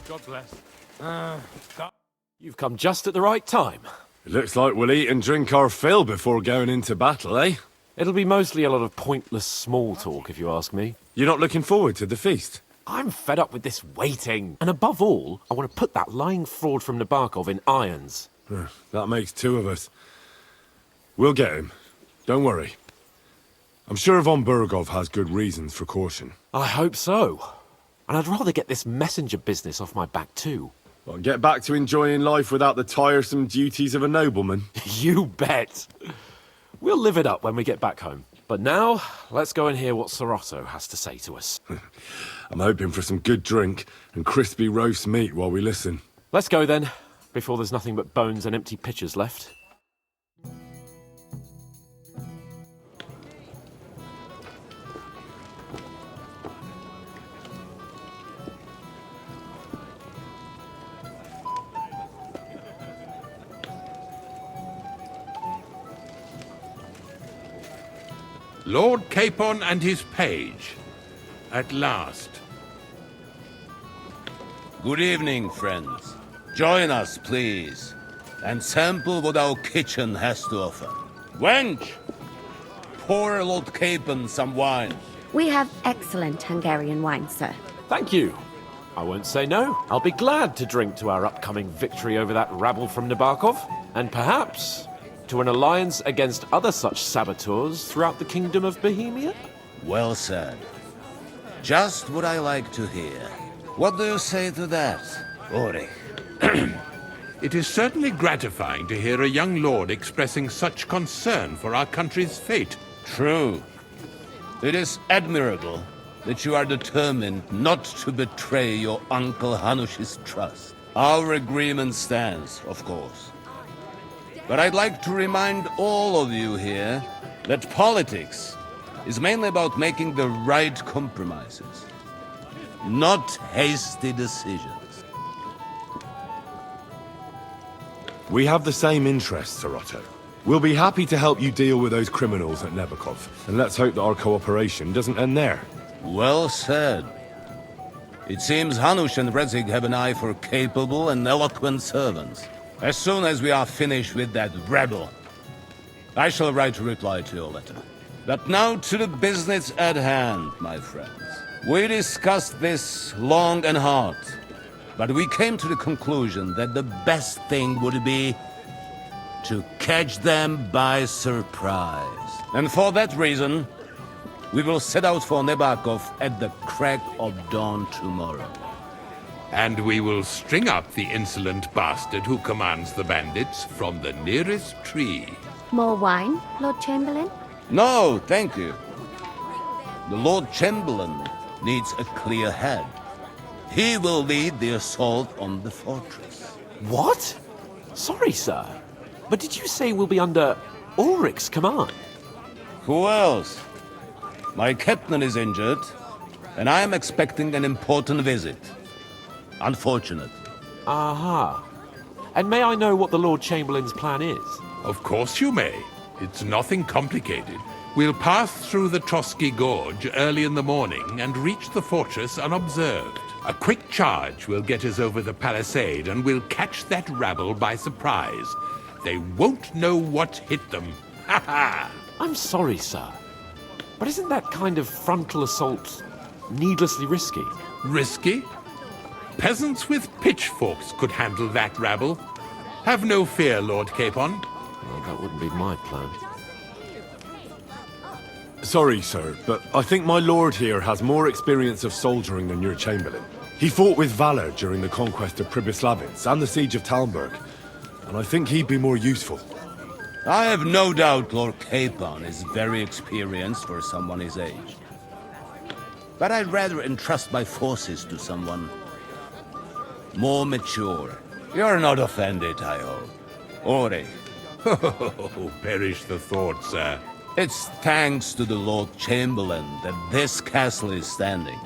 God bless. You've come just at the right time. It looks like we'll eat and drink our fill before going into battle, eh? It'll be mostly a lot of pointless small talk, if you ask me. You're not looking forward to the feast? I'm fed up with this waiting. And above all, I want to put that lying fraud from Nabokov in irons. That makes two of us. We'll get him. Don't worry. I'm sure Von Burgov has good reasons for caution. I hope so. And I'd rather get this messenger business off my back too. Well, get back to enjoying life without the tiresome duties of a nobleman. You bet. We'll live it up when we get back home. But now, let's go and hear what Sir Otto has to say to us. I'm hoping for some good drink and crispy roast meat while we listen. Let's go then, before there's nothing but bones and empty pitchers left. Lord Capon and his page. At last. Good evening, friends. Join us, please, and sample what our kitchen has to offer. Wench! Pour Lord Capon some wine. We have excellent Hungarian wine, sir. Thank you. I won't say no. I'll be glad to drink to our upcoming victory over that rabble from Nabokov, and perhaps to an alliance against other such saboteurs throughout the kingdom of Bohemia? Well said. Just what I like to hear. What do you say to that, Ori? It is certainly gratifying to hear a young lord expressing such concern for our country's fate. True. It is admirable that you are determined not to betray your Uncle Hanush's trust. Our agreement stands, of course. But I'd like to remind all of you here that politics is mainly about making the right compromises, not hasty decisions. We have the same interests, Sir Otto. We'll be happy to help you deal with those criminals at Nabokov, and let's hope that our cooperation doesn't end there. Well said. It seems Hanush and Redzig have an eye for capable and eloquent servants. As soon as we are finished with that rebel, I shall write a reply to your letter. But now to the business at hand, my friends. We discussed this long and hard, but we came to the conclusion that the best thing would be to catch them by surprise. And for that reason, we will set out for Nabokov at the crack of dawn tomorrow. And we will string up the insolent bastard who commands the bandits from the nearest tree. More wine, Lord Chamberlain? No, thank you. The Lord Chamberlain needs a clear head. He will lead the assault on the fortress. What? Sorry, sir. But did you say we'll be under Ulrich's command? Who else? My captain is injured, and I am expecting an important visit. Unfortunately. Aha. And may I know what the Lord Chamberlain's plan is? Of course you may. It's nothing complicated. We'll pass through the Trosky Gorge early in the morning and reach the fortress unobserved. A quick charge will get us over the palisade and we'll catch that rabble by surprise. They won't know what hit them. Ha ha! I'm sorry, sir. But isn't that kind of frontal assault needlessly risky? Risky? Peasants with pitchforks could handle that rabble. Have no fear, Lord Capon. Well, that wouldn't be my plan. Sorry, sir, but I think my lord here has more experience of soldiering than your chamberlain. He fought with valor during the conquest of Pribyslavitz and the siege of Talmberg, and I think he'd be more useful. I have no doubt Lord Capon is very experienced for someone his age. But I'd rather entrust my forces to someone more mature. You're not offended, I hope. Ori. Oh, perish the thought, sir. It's thanks to the Lord Chamberlain that this castle is standing.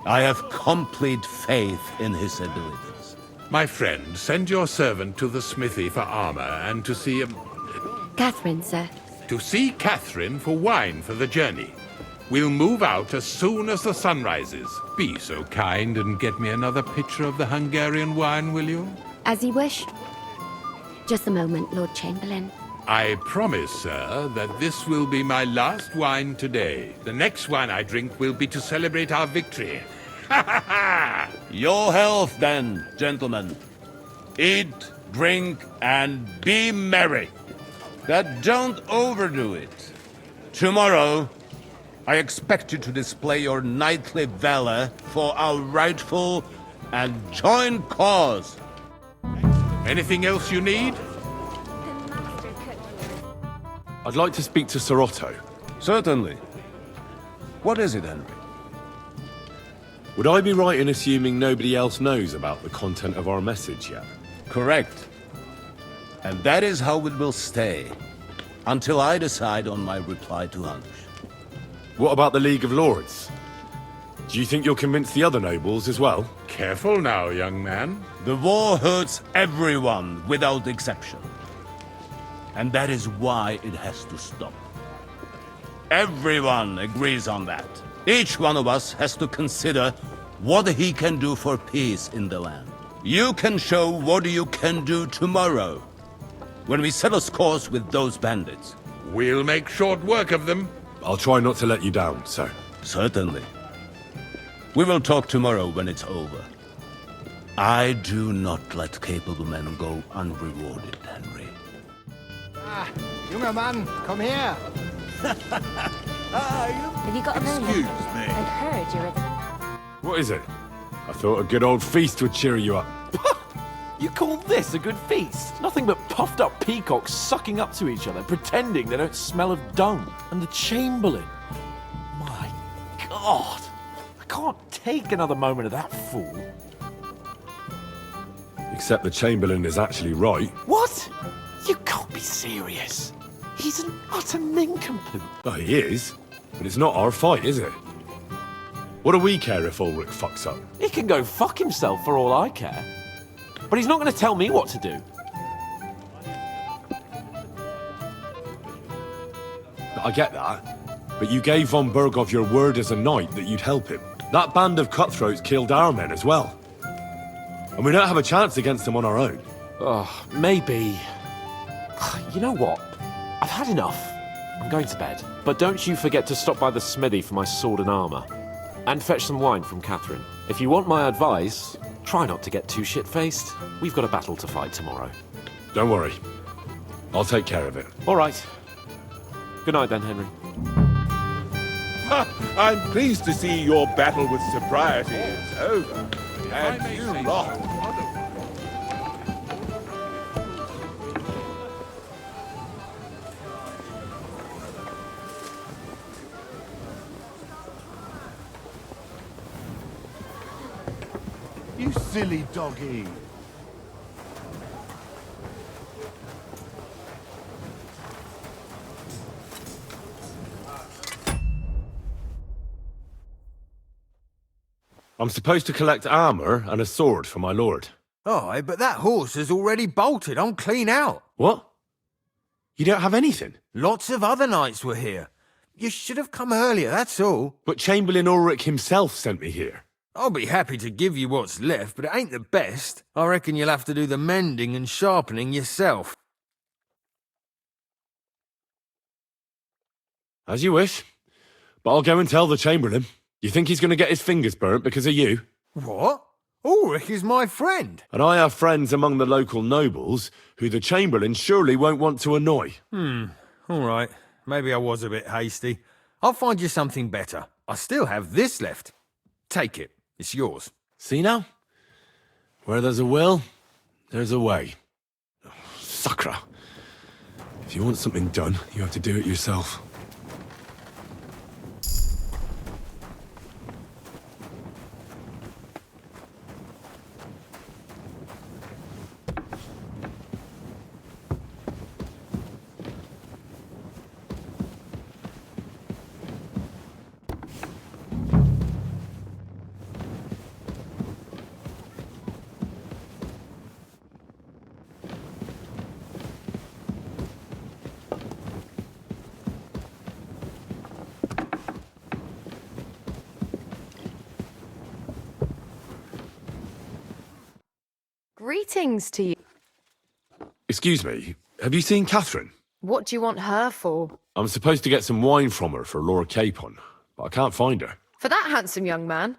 I have complete faith in his abilities. My friend, send your servant to the smithy for armor and to see Catherine, sir. To see Catherine for wine for the journey. We'll move out as soon as the sun rises. Be so kind and get me another pitcher of the Hungarian wine, will you? As you wish. Just a moment, Lord Chamberlain. I promise, sir, that this will be my last wine today. The next wine I drink will be to celebrate our victory. Ha ha ha! Your health, then, gentlemen. Eat, drink, and be merry. But don't overdo it. Tomorrow, I expect you to display your knightly valor for our rightful and joint cause. Anything else you need? I'd like to speak to Sir Otto. Certainly. What is it, Henry? Would I be right in assuming nobody else knows about the content of our message yet? Correct. And that is how it will stay, until I decide on my reply to Hanush. What about the League of Lords? Do you think you'll convince the other nobles as well? Careful now, young man. The war hurts everyone, without exception. And that is why it has to stop. Everyone agrees on that. Each one of us has to consider what he can do for peace in the land. You can show what you can do tomorrow, when we settle scores with those bandits. We'll make short work of them. I'll try not to let you down, sir. Certainly. We will talk tomorrow when it's over. I do not let capable men go unrewarded, Henry. Ah, junger Mann, komm her! Have you got a moment? Excuse me. I've heard you're a... What is it? I thought a good old feast would cheer you up. You call this a good feast? Nothing but puffed up peacocks sucking up to each other, pretending they don't smell of dung. And the Chamberlain. My God. I can't take another moment of that fool. Except the Chamberlain is actually right. What? You can't be serious. He's an utter nincompoop. Well, he is. But it's not our fight, is it? What do we care if Ulrich fucks up? He can go fuck himself for all I care. But he's not going to tell me what to do. I get that. But you gave von Berghoff your word as a knight that you'd help him. That band of cutthroats killed our men as well. And we don't have a chance against them on our own. Oh, maybe. You know what? I've had enough. I'm going to bed. But don't you forget to stop by the smithy for my sword and armor. And fetch some wine from Catherine. If you want my advice, try not to get too shit-faced. We've got a battle to fight tomorrow. Don't worry. I'll take care of it. All right. Good night then, Henry. I'm pleased to see your battle with sobriety is over. And you lost. You silly doggy. I'm supposed to collect armor and a sword for my lord. Aye, but that horse has already bolted. I'm clean out. What? You don't have anything? Lots of other knights were here. You should have come earlier, that's all. But Chamberlain Ulrich himself sent me here. I'll be happy to give you what's left, but it ain't the best. I reckon you'll have to do the mending and sharpening yourself. As you wish. But I'll go and tell the Chamberlain. You think he's going to get his fingers burnt because of you? What? Ulrich is my friend. And I have friends among the local nobles who the Chamberlain surely won't want to annoy. All right. Maybe I was a bit hasty. I'll find you something better. I still have this left. Take it. It's yours. See now? Where there's a will, there's a way. Oh, Sakra. If you want something done, you have to do it yourself. Greetings to you. Excuse me, have you seen Catherine? What do you want her for? I'm supposed to get some wine from her for Lord Capon, but I can't find her. For that handsome young man?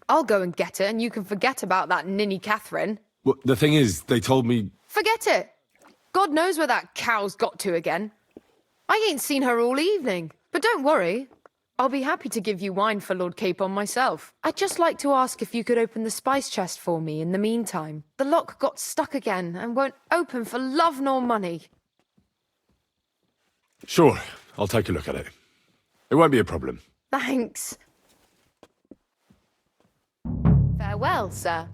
I'll go and get her, and you can forget about that ninny Catherine. Well, the thing is, they told me... Forget it! God knows where that cow's got to again. I ain't seen her all evening. But don't worry. I'll be happy to give you wine for Lord Capon myself. I'd just like to ask if you could open the spice chest for me in the meantime. The lock got stuck again and won't open for love nor money. Sure, I'll take a look at it. It won't be a problem. Thanks. Farewell, sir.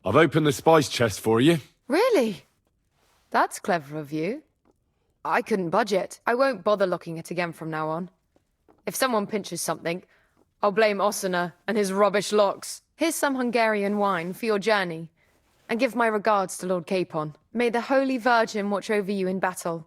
I've opened the spice chest for you. Really? That's clever of you. I couldn't budge. I won't bother looking it again from now on. If someone pinches something, I'll blame Ossina and his rubbish locks. Here's some Hungarian wine for your journey. And give my regards to Lord Capon. May the Holy Virgin watch over you in battle.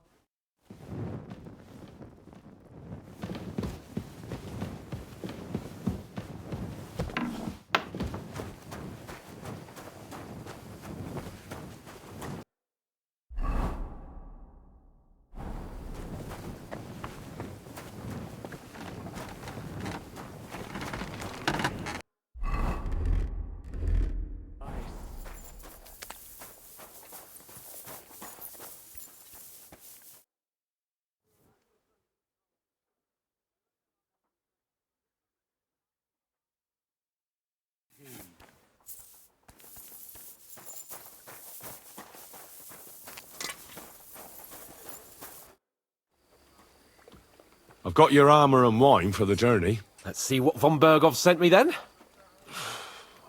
I've got your armor and wine for the journey. Let's see what von Bergov sent me then.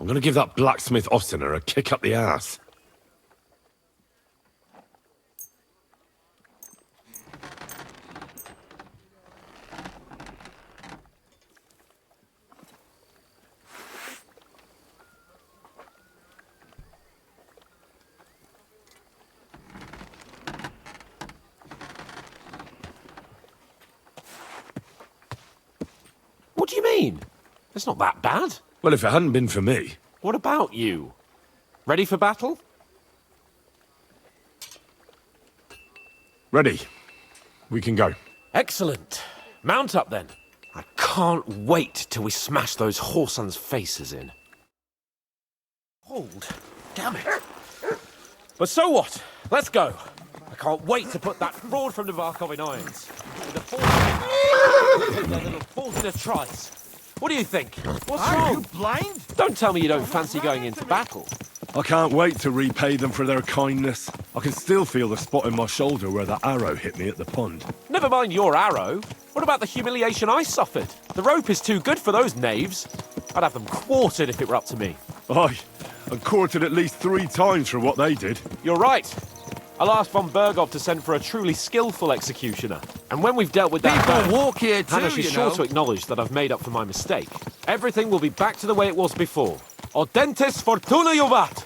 I'm gonna give that blacksmith Ossiner a kick up the ass. What do you mean? It's not that bad. Well, if it hadn't been for me... What about you? Ready for battle? Ready. We can go. Excellent. Mount up then. I can't wait till we smash those whoresons' faces in. Hold. Damn it. But so what? Let's go. I can't wait to put that fraud from Navarkov in irons. With the force their little Bohemia tries. What do you think? What's wrong? Are you blind? Don't tell me you don't fancy going into battle. I can't wait to repay them for their kindness. I can still feel the spot in my shoulder where the arrow hit me at the pond. Never mind your arrow. What about the humiliation I suffered? The rope is too good for those knaves. I'd have them quartered if it were up to me. Aye, and quartered at least 3 times for what they did. You're right. I'll ask von Bergov to send for a truly skillful executioner. And when we've dealt with that People band, walk here too, Hanush is you sure know. to acknowledge that I've made up for my mistake. Everything will be back to the way it was before. Audentes fortuna juvat!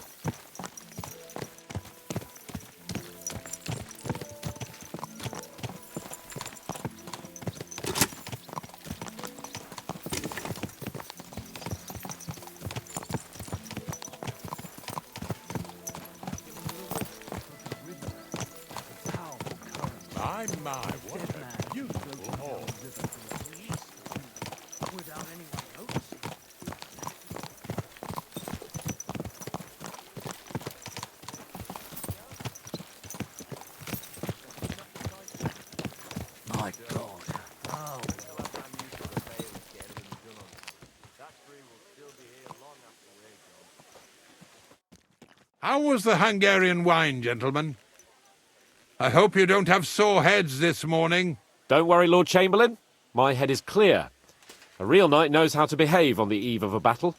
My, what a beautiful hall. My God. How was the Hungarian wine, gentlemen? I hope you don't have sore heads this morning. Don't worry, Lord Chamberlain. My head is clear. A real knight knows how to behave on the eve of a battle.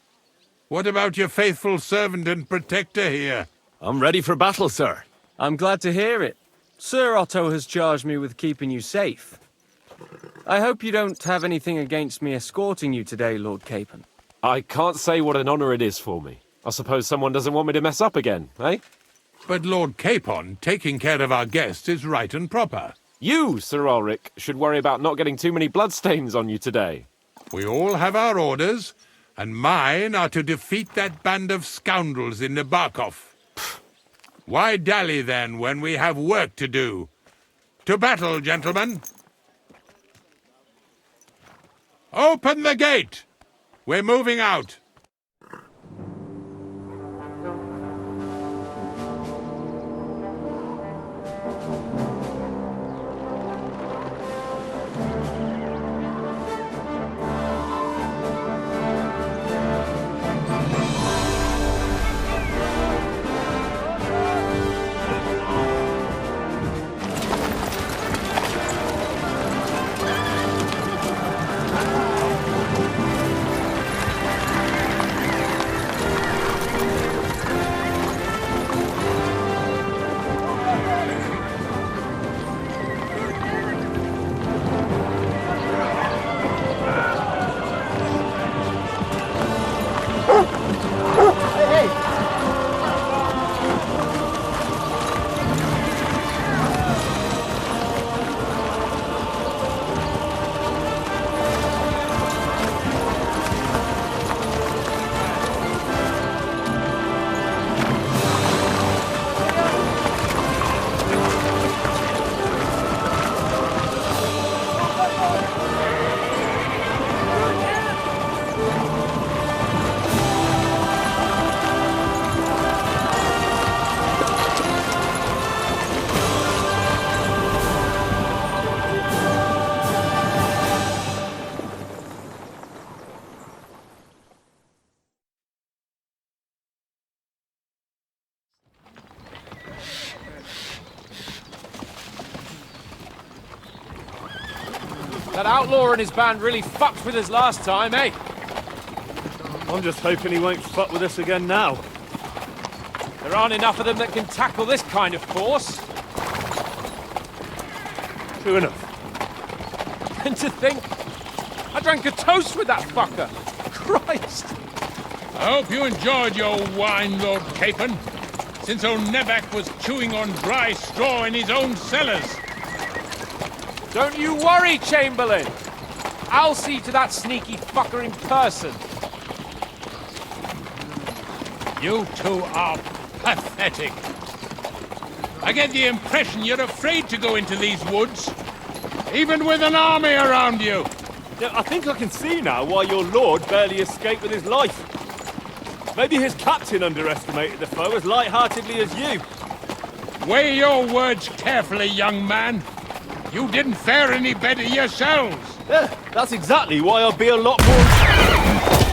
What about your faithful servant and protector here? I'm ready for battle, sir. I'm glad to hear it. Sir Otto has charged me with keeping you safe. I hope you don't have anything against me escorting you today, Lord Capon. I can't say what an honor it is for me. I suppose someone doesn't want me to mess up again, eh? But Lord Capon, taking care of our guests is right and proper. You, Sir Ulrich, should worry about not getting too many bloodstains on you today. We all have our orders, and mine are to defeat that band of scoundrels in Nabokov. Why dally, then, when we have work to do? To battle, gentlemen! Open the gate! We're moving out! That outlaw and his band really fucked with us last time, eh? I'm just hoping he won't fuck with us again now. There aren't enough of them that can tackle this kind of force. True enough. And to think, I drank a toast with that fucker. Christ! I hope you enjoyed your wine, Lord Capon, since old Nevac was chewing on dry straw in his own cellars. Don't you worry, Chamberlain. I'll see to that sneaky fucker in person. You two are pathetic. I get the impression you're afraid to go into these woods, even with an army around you. Yeah, I think I can see now why your lord barely escaped with his life. Maybe his captain underestimated the foe as light-heartedly as you. Weigh your words carefully, young man. You didn't fare any better yourselves. Yeah, that's exactly why I'll be a lot more...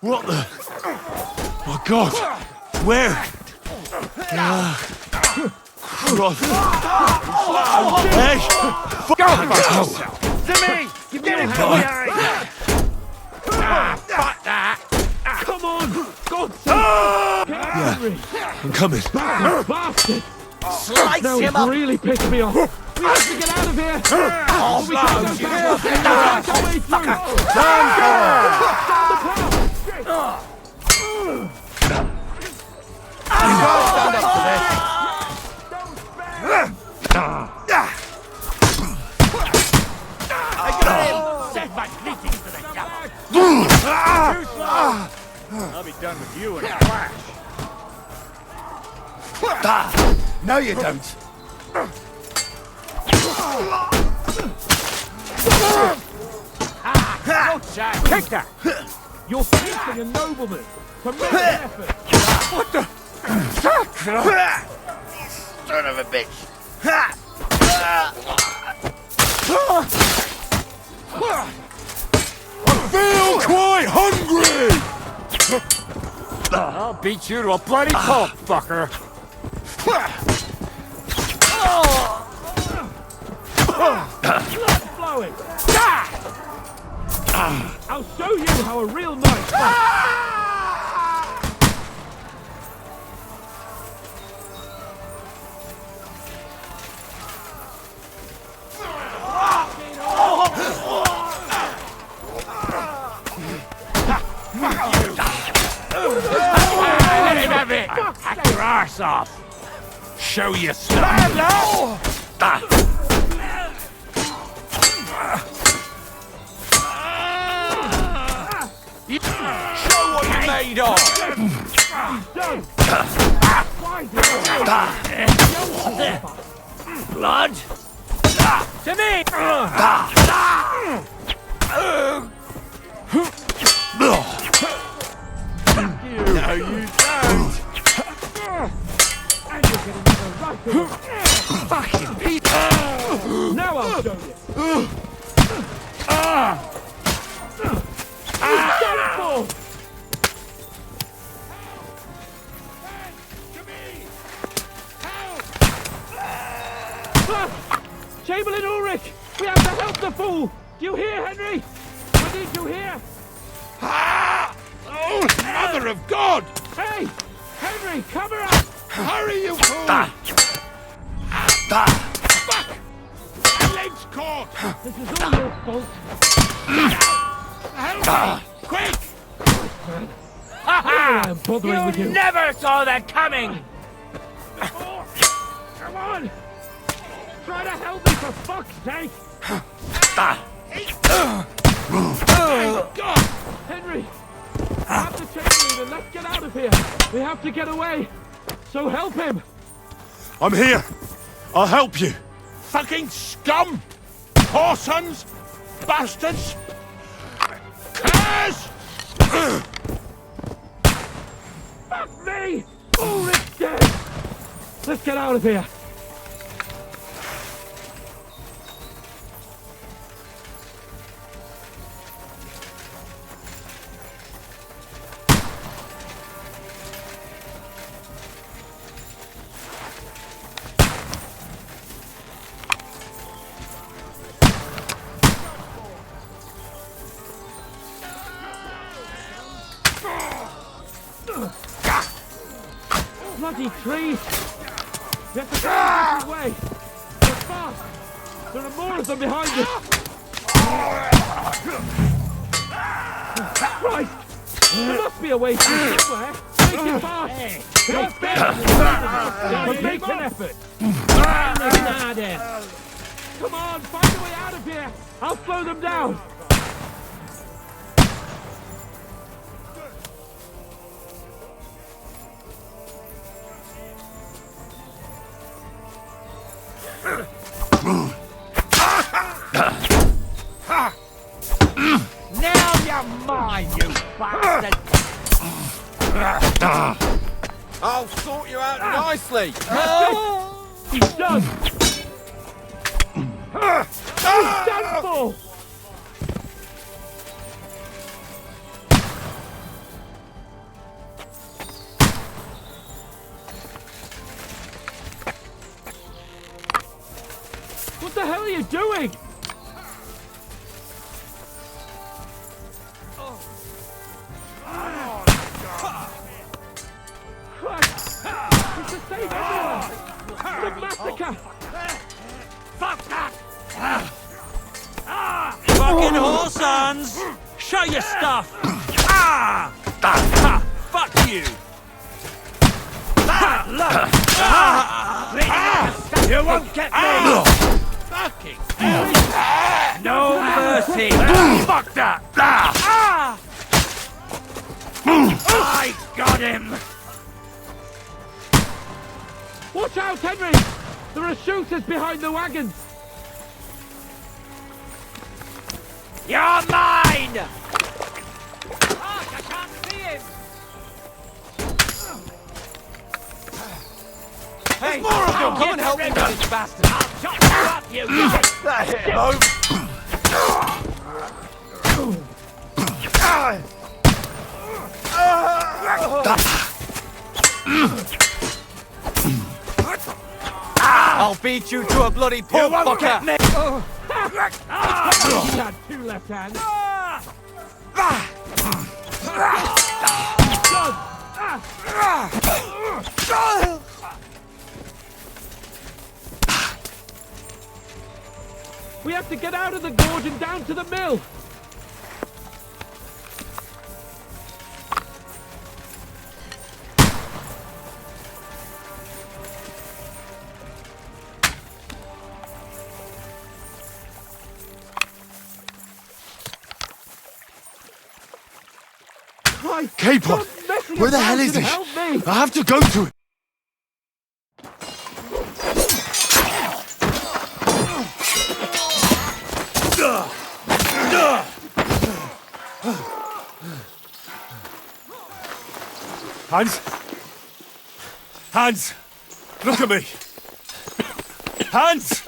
What the? My God! Where? Cross. Hey! Go! To me! Give me a hand! Fuck that! Come on! God Yeah, I'm coming. bastard! Slice No, him he's up! really pissed me off. We have to get out of here! Oh, We can't go back. We can't go way through. Stand up for this! I'll be done with you in a flash. No, you don't. Take that! You're facing a nobleman. Tremendous effort. What the? Son of a bitch! I'll beat you to a bloody pulp, fucker. Flowing. I'll show you how a real knight fights. Let him have it! Hack your arse off! Show your stuff! Show what you're made of! Blood? To me! No, you don't! And you're getting another right. Fucking Pete! Now I'll show you. Chamberlain Ulrich! We have to help the fool! Do you hear, Henry? We need you here! Ah! Oh, Mother of God! Hey! Henry, cover up! Hurry, you fool! Fuck! My leg's caught! This is all your fault. Help me! Quick! I'm bothering with you. Never saw that coming! Come on! Try to help me, for fuck's sake! Oh, God! Henry! Have the chamberlain and let's get out of here! We have to get away! So help him! I'm here. I'll help you. Fucking scum! Whoresons! Bastards! Curs! Fuck me! Ulrich's dead! Let's get out of here! Bloody trees! We have to go a different way! They're fast! There are more of them behind us! Christ! There must be a way through somewhere! Make it fast! Don't bend! Make an effort! Come on, find a way out of here! I'll slow them down! Now you're mine, you bastard! I'll sort you out nicely. He's done! He's done for! What the hell are you doing? Christ! It's the same everywhere! The massacre! Fuck that! Fucking whoresons! Show your stuff! Fuck you! You won't get me! Fucking no mercy! Fuck that! I got him! Watch out, Henry! There are shooters behind the wagons! You're mine! I can't see him! Hey, more of them! Come and help me, you bastard! I'll chop you up, you beat you to a bloody pulp, fucker! You had two left hands. We have to get out of the gorge and down to the mill. Capon! Where the hell is he? I have to go to him! Hans! Hans! Look at me! Hans!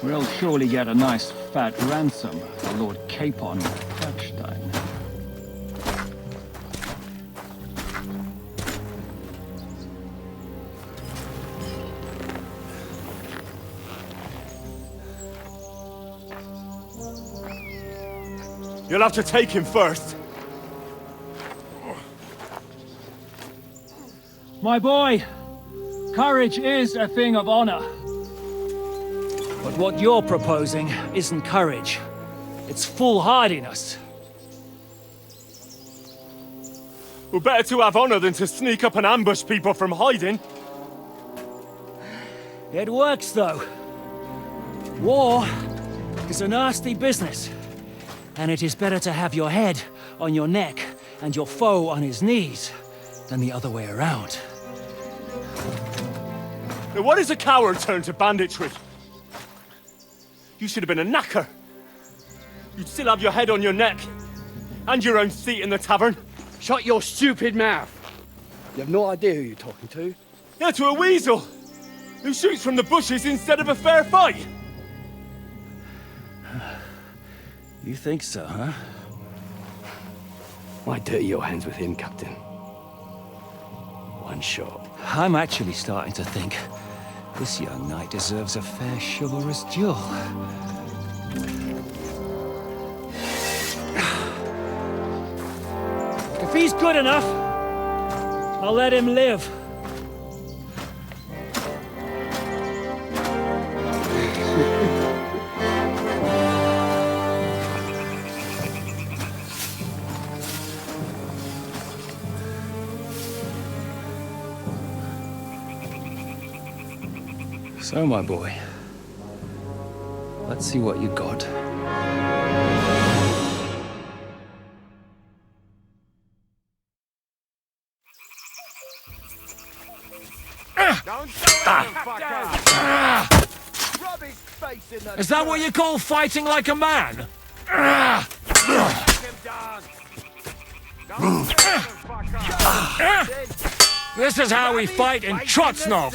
We'll surely get a nice fat ransom for Lord Capon of Kirkstein. You'll have to take him first. My boy, courage is a thing of honor. But what you're proposing isn't courage. It's foolhardiness. Well, better to have honor than to sneak up and ambush people from hiding. It works, though. War is a nasty business. And it is better to have your head on your neck and your foe on his knees than the other way around. Now, what is a coward turn to banditry? You should have been a knacker. You'd still have your head on your neck. And your own seat in the tavern. Shut your stupid mouth. You have no idea who you're talking to. Yeah, to a weasel. Who shoots from the bushes instead of a fair fight. You think so, huh? Why dirty your hands with him, Captain? One shot. I'm actually starting to think this young knight deserves a fair chivalrous duel. If he's good enough, I'll let him live. So, my boy, let's see what you got. Is that what you call fighting like a man? This is how we fight in Trotsnov.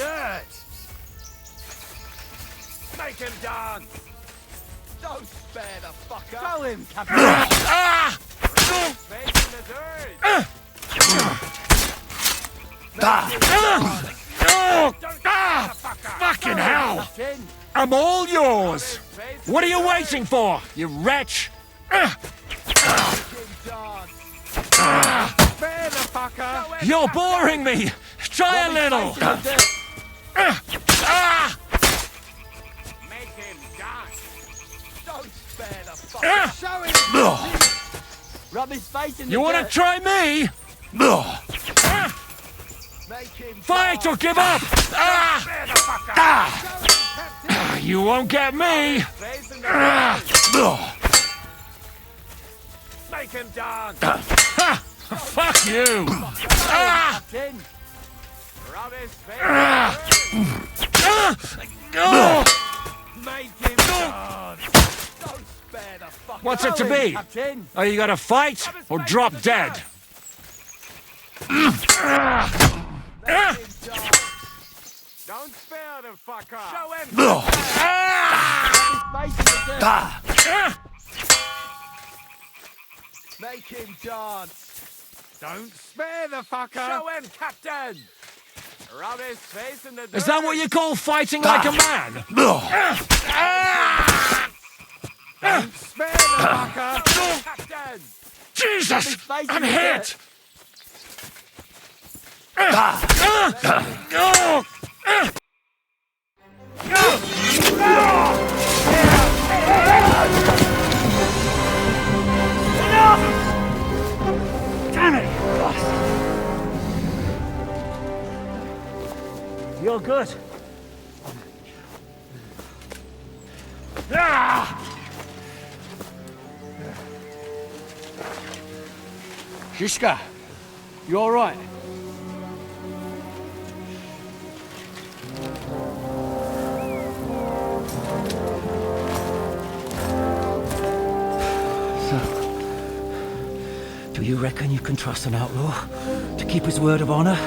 Make him dance! Don't spare the fucker! Throw him, Captain! Fucking hell! I'm all yours! What are you waiting for, you wretch? You're boring me! Try a little! Rub his face in the You want to dirt. try me? Fight or give up! You won't get me! Make him dance! Fuck you! Rub his face! Make him dance! What's it to be? Are you gonna fight or drop dead? Don't spare the fucker! Show him! Make him dance! Don't spare the fucker! Show him, Captain! Rub his face in the dirt! Is that what you call fighting like a man? Don't spare the fucker! Captain! Jesus! I'm hit! Damn it! You're good. Shishka, you all right? Do you reckon you can trust an outlaw to keep his word of honor?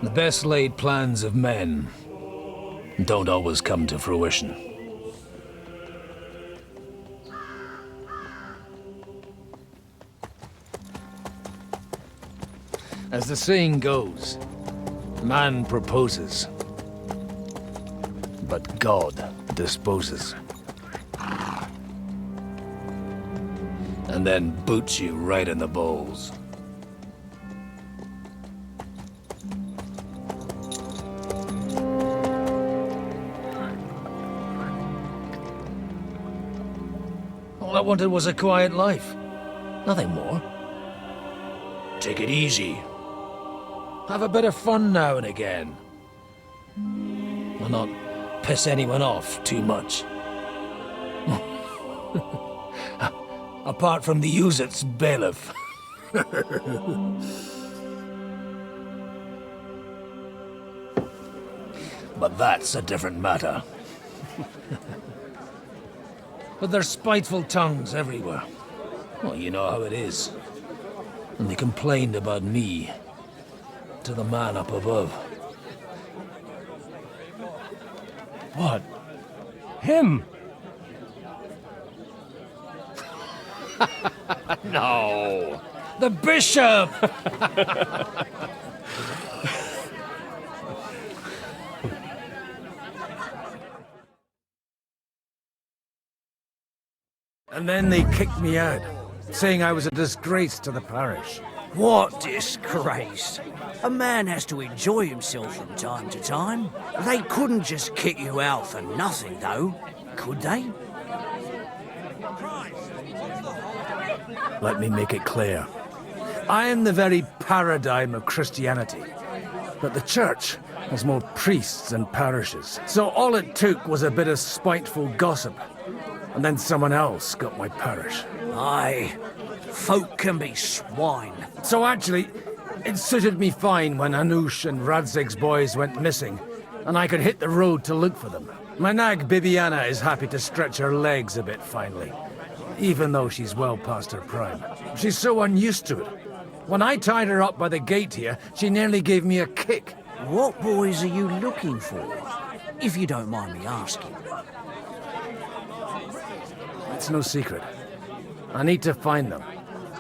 The best laid plans of men don't always come to fruition. As the saying goes, man proposes, but God disposes. And then boots you right in the balls. All I wanted was a quiet life. Nothing more. Take it easy. Have a bit of fun now and again. And not piss anyone off too much. Apart from the Uzit's bailiff. But that's a different matter. But there's spiteful tongues everywhere. Well, you know how it is. And they complained about me to the man up above. What? Him? No! The bishop! And then they kicked me out, saying I was a disgrace to the parish. What disgrace? A man has to enjoy himself from time to time. They couldn't just kick you out for nothing, though, could they? Let me make it clear. I am the very paradigm of Christianity. But the church has more priests and parishes. So all it took was a bit of spiteful gossip. And then someone else got my parish. Aye, folk can be swine. So actually, it suited me fine when Anush and Radzig's boys went missing, and I could hit the road to look for them. My nag Bibiana is happy to stretch her legs a bit finally, even though she's well past her prime. She's so unused to it. When I tied her up by the gate here, she nearly gave me a kick. What boys are you looking for, if you don't mind me asking? It's no secret. I need to find them.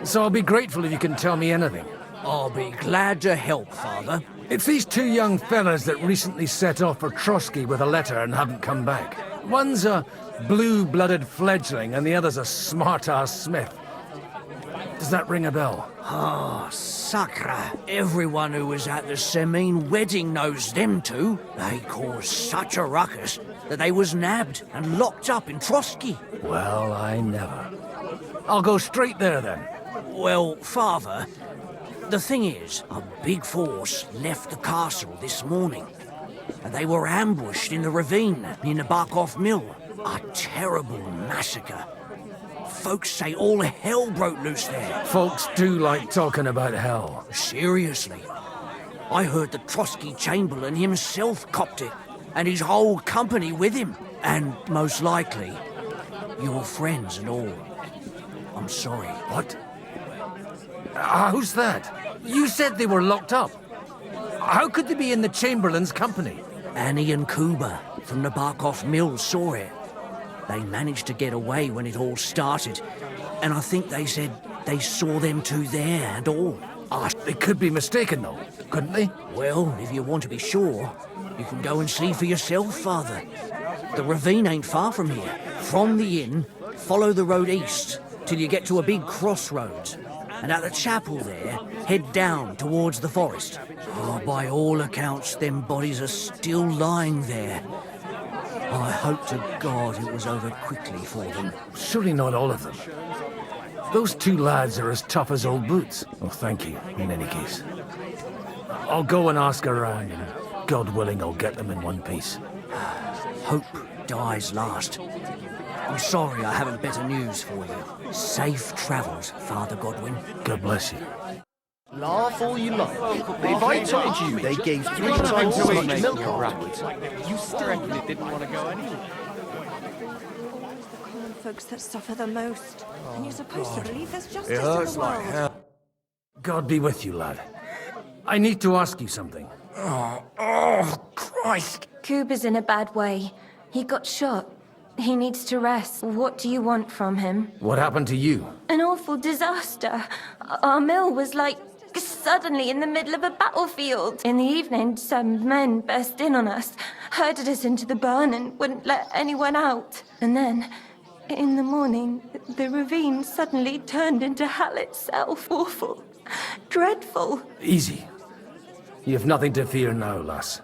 so I'll be grateful if you can tell me anything. I'll be glad to help, Father. It's these two young fellas that recently set off for Trosky with a letter and haven't come back. One's a blue-blooded fledgling and the other's a smart-ass smith. Does that ring a bell? Ah, Sacre. Everyone who was at the Semine wedding knows them two. They caused such a ruckus that they was nabbed and locked up in Trosky. Well, I never. I'll go straight there then. Well, Father, the thing is, a big force left the castle this morning. And they were ambushed in the ravine near the Barkov Mill. A terrible massacre. Folks say all hell broke loose there. Folks do like talking about hell. Seriously. I heard the Trosky Chamberlain himself copped it, and his whole company with him. And most likely, your friends and all. I'm sorry. What? How's that? You said they were locked up. How could they be in the Chamberlain's company? Annie and Kuba from the Barkov Mill saw it. They managed to get away when it all started, and I think they said they saw them two there and all. They could be mistaken, though, couldn't they? Well, if you want to be sure, you can go and see for yourself, Father. The ravine ain't far from here. From the inn, follow the road east till you get to a big crossroads, and at the chapel there, head down towards the forest. Oh, by all accounts, them bodies are still lying there. I hope to God it was over quickly for them. Surely not all of them. Those two lads are as tough as old boots. Oh, thank you, in any case. I'll go and ask around, and God willing, I'll get them in one piece. Hope dies last. I'm sorry I haven't better news for you. Safe travels, Father Godwin. God bless you. Laugh all you like. But if I told you they gave 3 times as much milk afterwards, you still it didn't want to go anywhere. Common folks that suffer the most. And you're supposed to believe there's justice It in the hurts like world. hell. God be with you, lad. I need to ask you something. Oh, Christ! Kuba's in a bad way. He got shot. He needs to rest. What do you want from him? What happened to you? An awful disaster. Our mill was like suddenly in the middle of a battlefield. In the evening, some men burst in on us, herded us into the barn and wouldn't let anyone out. And then, in the morning, the ravine suddenly turned into hell itself. Awful. Dreadful. Easy. You have nothing to fear now, lass.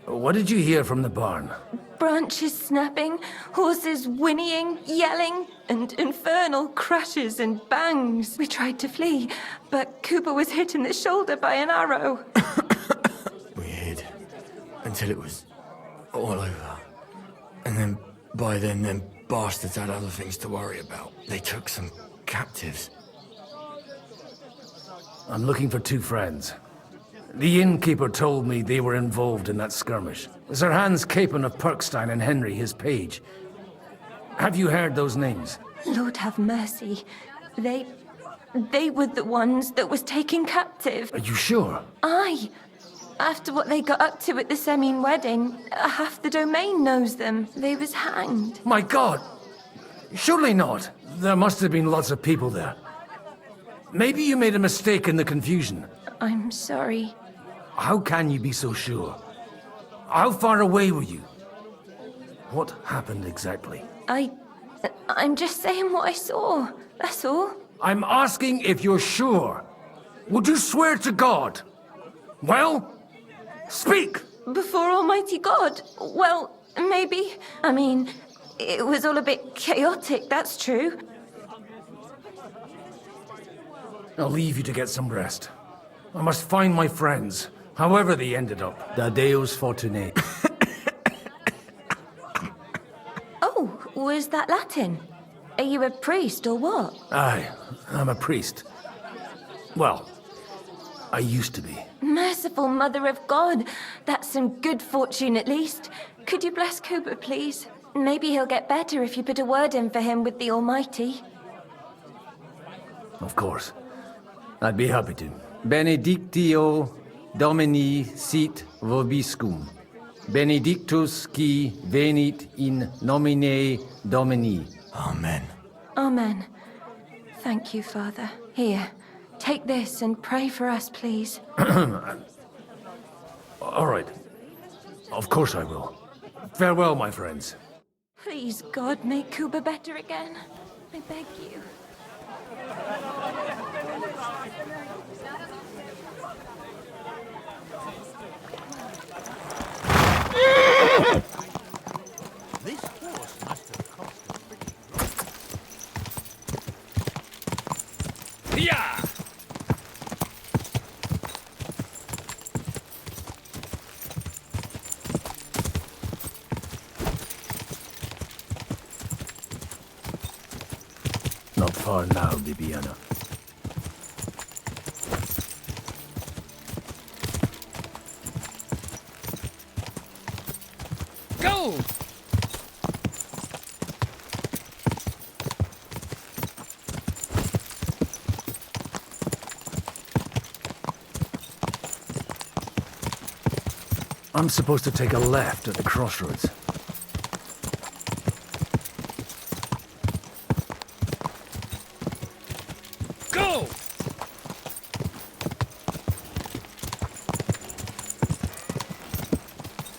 What did you hear from the barn? Branches snapping, horses whinnying, yelling, and infernal crashes and bangs. We tried to flee, but Cooper was hit in the shoulder by an arrow. We hid until it was all over. And then, by then, them bastards had other things to worry about. They took some captives. I'm looking for 2 friends. The innkeeper told me they were involved in that skirmish. Sir Hans Capon of Perkstein and Henry, his page. Have you heard those names? Lord have mercy. They were the ones that was taken captive. Are you sure? Aye. After what they got up to at the Semine wedding, half the domain knows them. They was hanged. My God! Surely not. There must have been lots of people there. Maybe you made a mistake in the confusion. I'm sorry. How can you be so sure? How far away were you? What happened exactly? I'm just saying what I saw. That's all. I'm asking if you're sure. Would you swear to God? Well, speak! Before Almighty God? Well, maybe. I mean, it was all a bit chaotic, that's true. I'll leave you to get some rest. I must find my friends, however they ended up. Da Deus Fortunae. Oh, was that Latin? Are you a priest or what? Aye, I'm a priest. Well, I used to be. Merciful Mother of God. That's some good fortune at least. Could you bless Cooper, please? Maybe he'll get better if you put a word in for him with the Almighty. Of course. I'd be happy to. Benedictio Domini sit vobiscum. Benedictus qui venit in nomine Domini. Amen. Amen. Thank you, Father. Here, take this and pray for us, please. All right. Of course I will. Farewell, my friends. Please, God, make Kuba better again. I beg you. This horse must have cost a pretty... Yeah! Not far now, Bibiana. Go! I'm supposed to take a left at the crossroads. Go!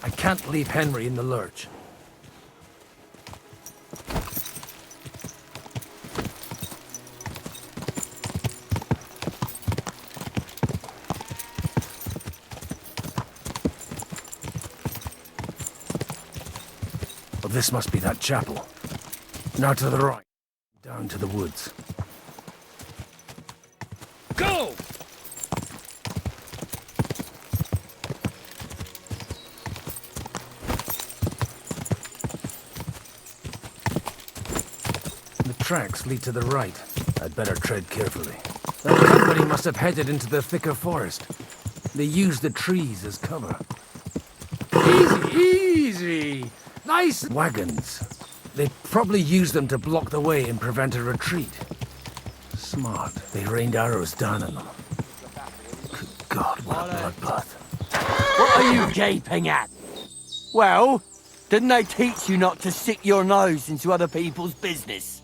I can't leave Henry in the lurch. Well, this must be that chapel. Now to the right, down to the woods. Go! The tracks lead to the right. I'd better tread carefully. That company must have headed into the thicker forest. They used the trees as cover. Easy, easy! Nice! Wagons. They probably used them to block the way and prevent a retreat. Smart. They rained arrows down on them. Good God, what a bloodbath. What are you gaping at? Well, didn't they teach you not to stick your nose into other people's business?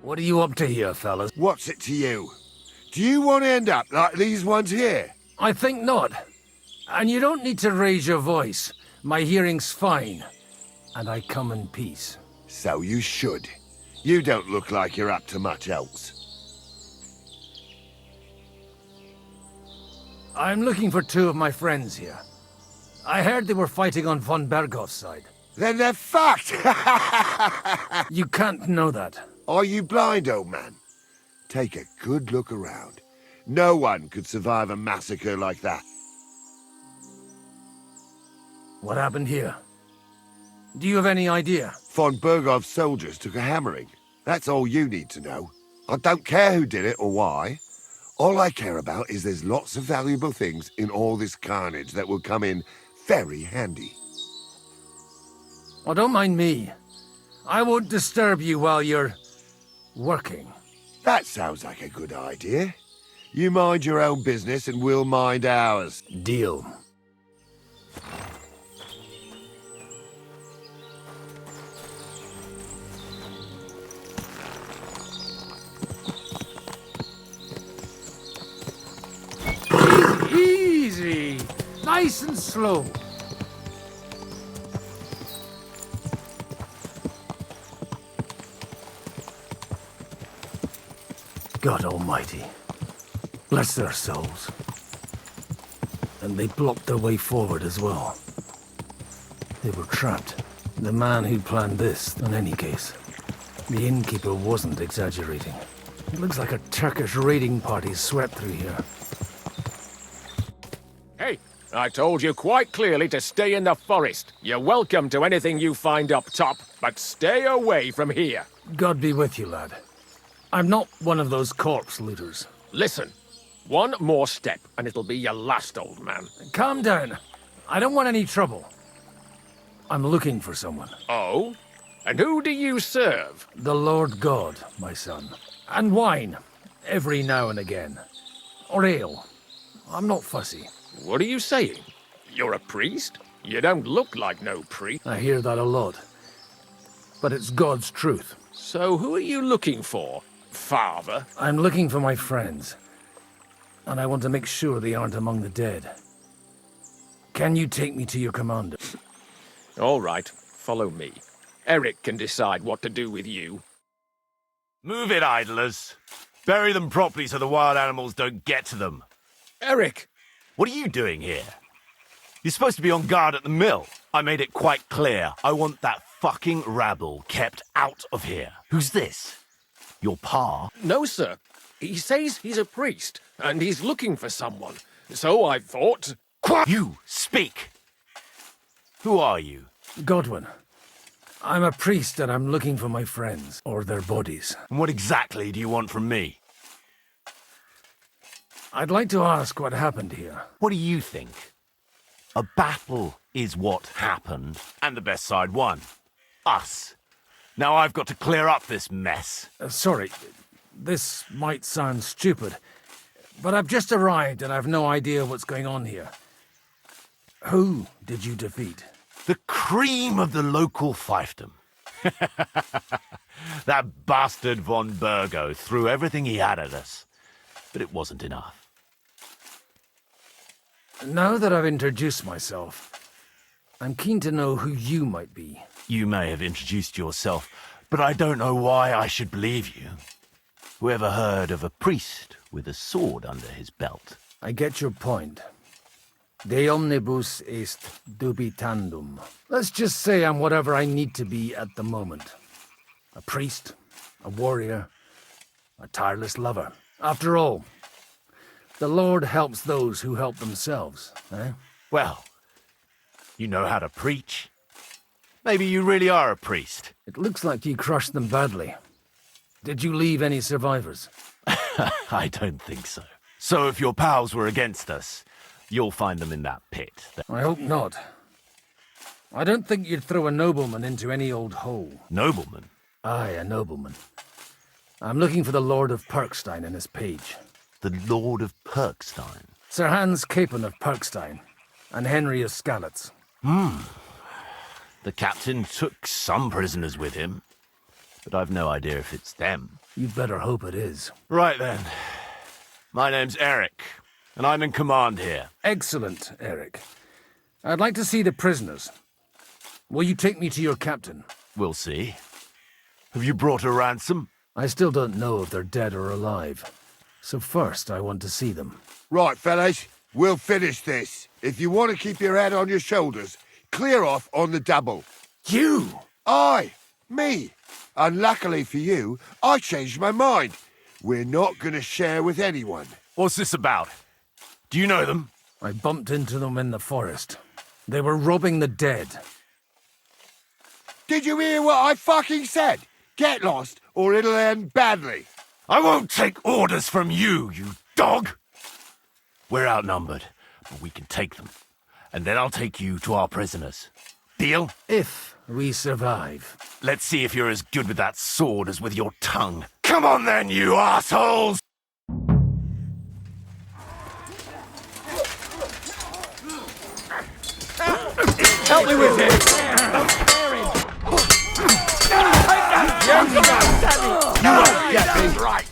What are you up to here, fellas? What's it to you? Do you want to end up like these ones here? I think not. And you don't need to raise your voice. My hearing's fine. And I come in peace. So you should. You don't look like you're up to much else. I'm looking for two of my friends here. I heard they were fighting on von Berghoff's side. Then they're fucked! You can't know that. Are you blind, old man? Take a good look around. No one could survive a massacre like that. What happened here? Do you have any idea? Von Berghoff's soldiers took a hammering. That's all you need to know. I don't care who did it or why. All I care about is there's lots of valuable things in all this carnage that will come in very handy. Oh, don't mind me. I won't disturb you while you're working. That sounds like a good idea. You mind your own business and we'll mind ours. Deal. Easy! Nice and slow. God Almighty. Bless their souls. And they blocked their way forward as well. They were trapped. The man who planned this, in any case. The innkeeper wasn't exaggerating. It looks like a Turkish raiding party swept through here. Hey, I told you quite clearly to stay in the forest. You're welcome to anything you find up top, but stay away from here. God be with you, lad. I'm not one of those corpse looters. Listen, one more step and it'll be your last, old man. Calm down. I don't want any trouble. I'm looking for someone. Oh? And who do you serve? The Lord God, my son. And wine, every now and again. Or ale. I'm not fussy. What are you saying? You're a priest? You don't look like no priest. I hear that a lot. But it's God's truth. So who are you looking for, father? I'm looking for my friends, and I want to make sure they aren't among the dead. Can you take me to your commander? All right, follow me. Eric can decide what to do with you. Move it, idlers. Bury them properly so the wild animals don't get to them. Eric! What are you doing here? You're supposed to be on guard at the mill. I made it quite clear. I want that fucking rabble kept out of here. Who's this? Your pa? No, sir. He says he's a priest, and he's looking for someone. So I thought... You speak! Who are you? Godwin. I'm a priest and I'm looking for my friends, or their bodies. And what exactly do you want from me? I'd like to ask what happened here. What do you think? A battle is what happened, and the best side won. Us. Now I've got to clear up this mess. Sorry, this might sound stupid, but I've just arrived and I've no idea what's going on here. Who did you defeat? The cream of the local fiefdom. That bastard von Burgo threw everything he had at us, but it wasn't enough. Now that I've introduced myself, I'm keen to know who you might be. You may have introduced yourself, but I don't know why I should believe you. Whoever heard of a priest with a sword under his belt? I get your point. De omnibus est dubitandum. Let's just say I'm whatever I need to be at the moment. A priest, a warrior, a tireless lover. After all, the Lord helps those who help themselves, eh? Well, you know how to preach. Maybe you really are a priest. It looks like you crushed them badly. Did you leave any survivors? I don't think so. So if your pals were against us, you'll find them in that pit. I hope not. I don't think you'd throw a nobleman into any old hole. Nobleman? Aye, a nobleman. I'm looking for the Lord of Perkstein and his page. The Lord of Perkstein? Sir Hans Capon of Perkstein, and Henry of Skalitz. The captain took some prisoners with him, but I've no idea if it's them. You'd better hope it is. Right then. My name's Eric, and I'm in command here. Excellent, Eric. I'd like to see the prisoners. Will you take me to your captain? We'll see. Have you brought a ransom? I still don't know if they're dead or alive. So first, I want to see them. Right, fellas, we'll finish this. If you want to keep your head on your shoulders, clear off on the double. You? Aye, me. Unluckily for you, I changed my mind. We're not going to share with anyone. What's this about? Do you know them? I bumped into them in the forest. They were robbing the dead. Did you hear what I fucking said? Get lost, or it'll end badly. I won't take orders from you, you dog! We're outnumbered, but we can take them. And then I'll take you to our prisoners. Deal? If we survive. Let's see if you're as good with that sword as with your tongue. Come on then, you assholes! Help me with him! You won't get me right!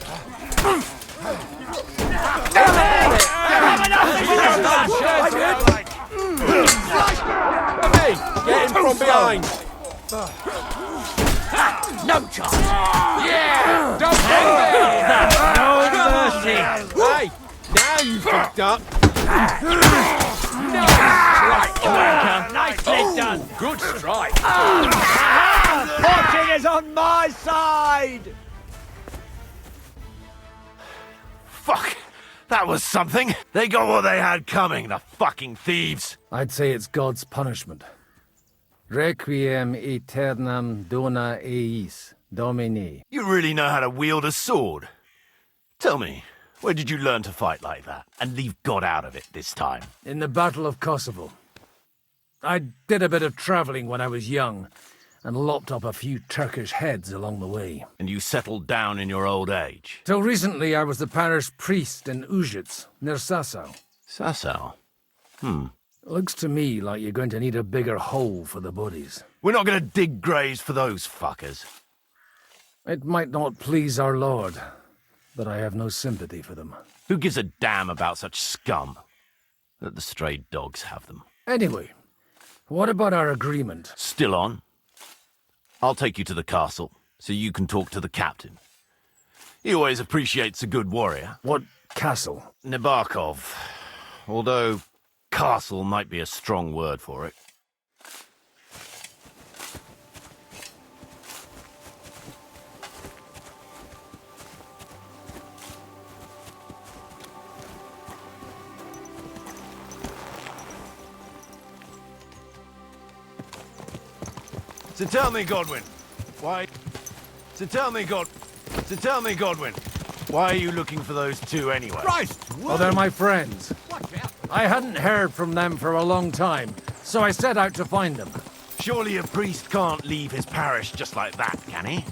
Hey, get in from behind! No chance! Yeah! Don't No mercy! Hey, now you fucked up! Nicely done! Good strike! Fortune is on my side! Fuck! That was something! They got what they had coming, the fucking thieves! I'd say it's God's punishment. Requiem aeternam dona eis, Domini. You really know how to wield a sword. Tell me, where did you learn to fight like that? And leave God out of it this time? In the Battle of Kosovo. I did a bit of traveling when I was young, and lopped up a few Turkish heads along the way. And you settled down in your old age? Till recently I was the parish priest in Ujits, near Sasau. Sasau? Looks to me like you're going to need a bigger hole for the bodies. We're not going to dig graves for those fuckers. It might not please our lord, but I have no sympathy for them. Who gives a damn about such scum? Let the stray dogs have them. Anyway, what about our agreement? Still on. I'll take you to the castle, so you can talk to the captain. He always appreciates a good warrior. What castle? Nabokov. Although castle might be a strong word for it. So tell me, Godwin, why... So tell me, Godwin, why are you looking for those two anyway? Christ! Oh, they're my friends. I hadn't heard from them for a long time, so I set out to find them. Surely a priest can't leave his parish just like that, can he?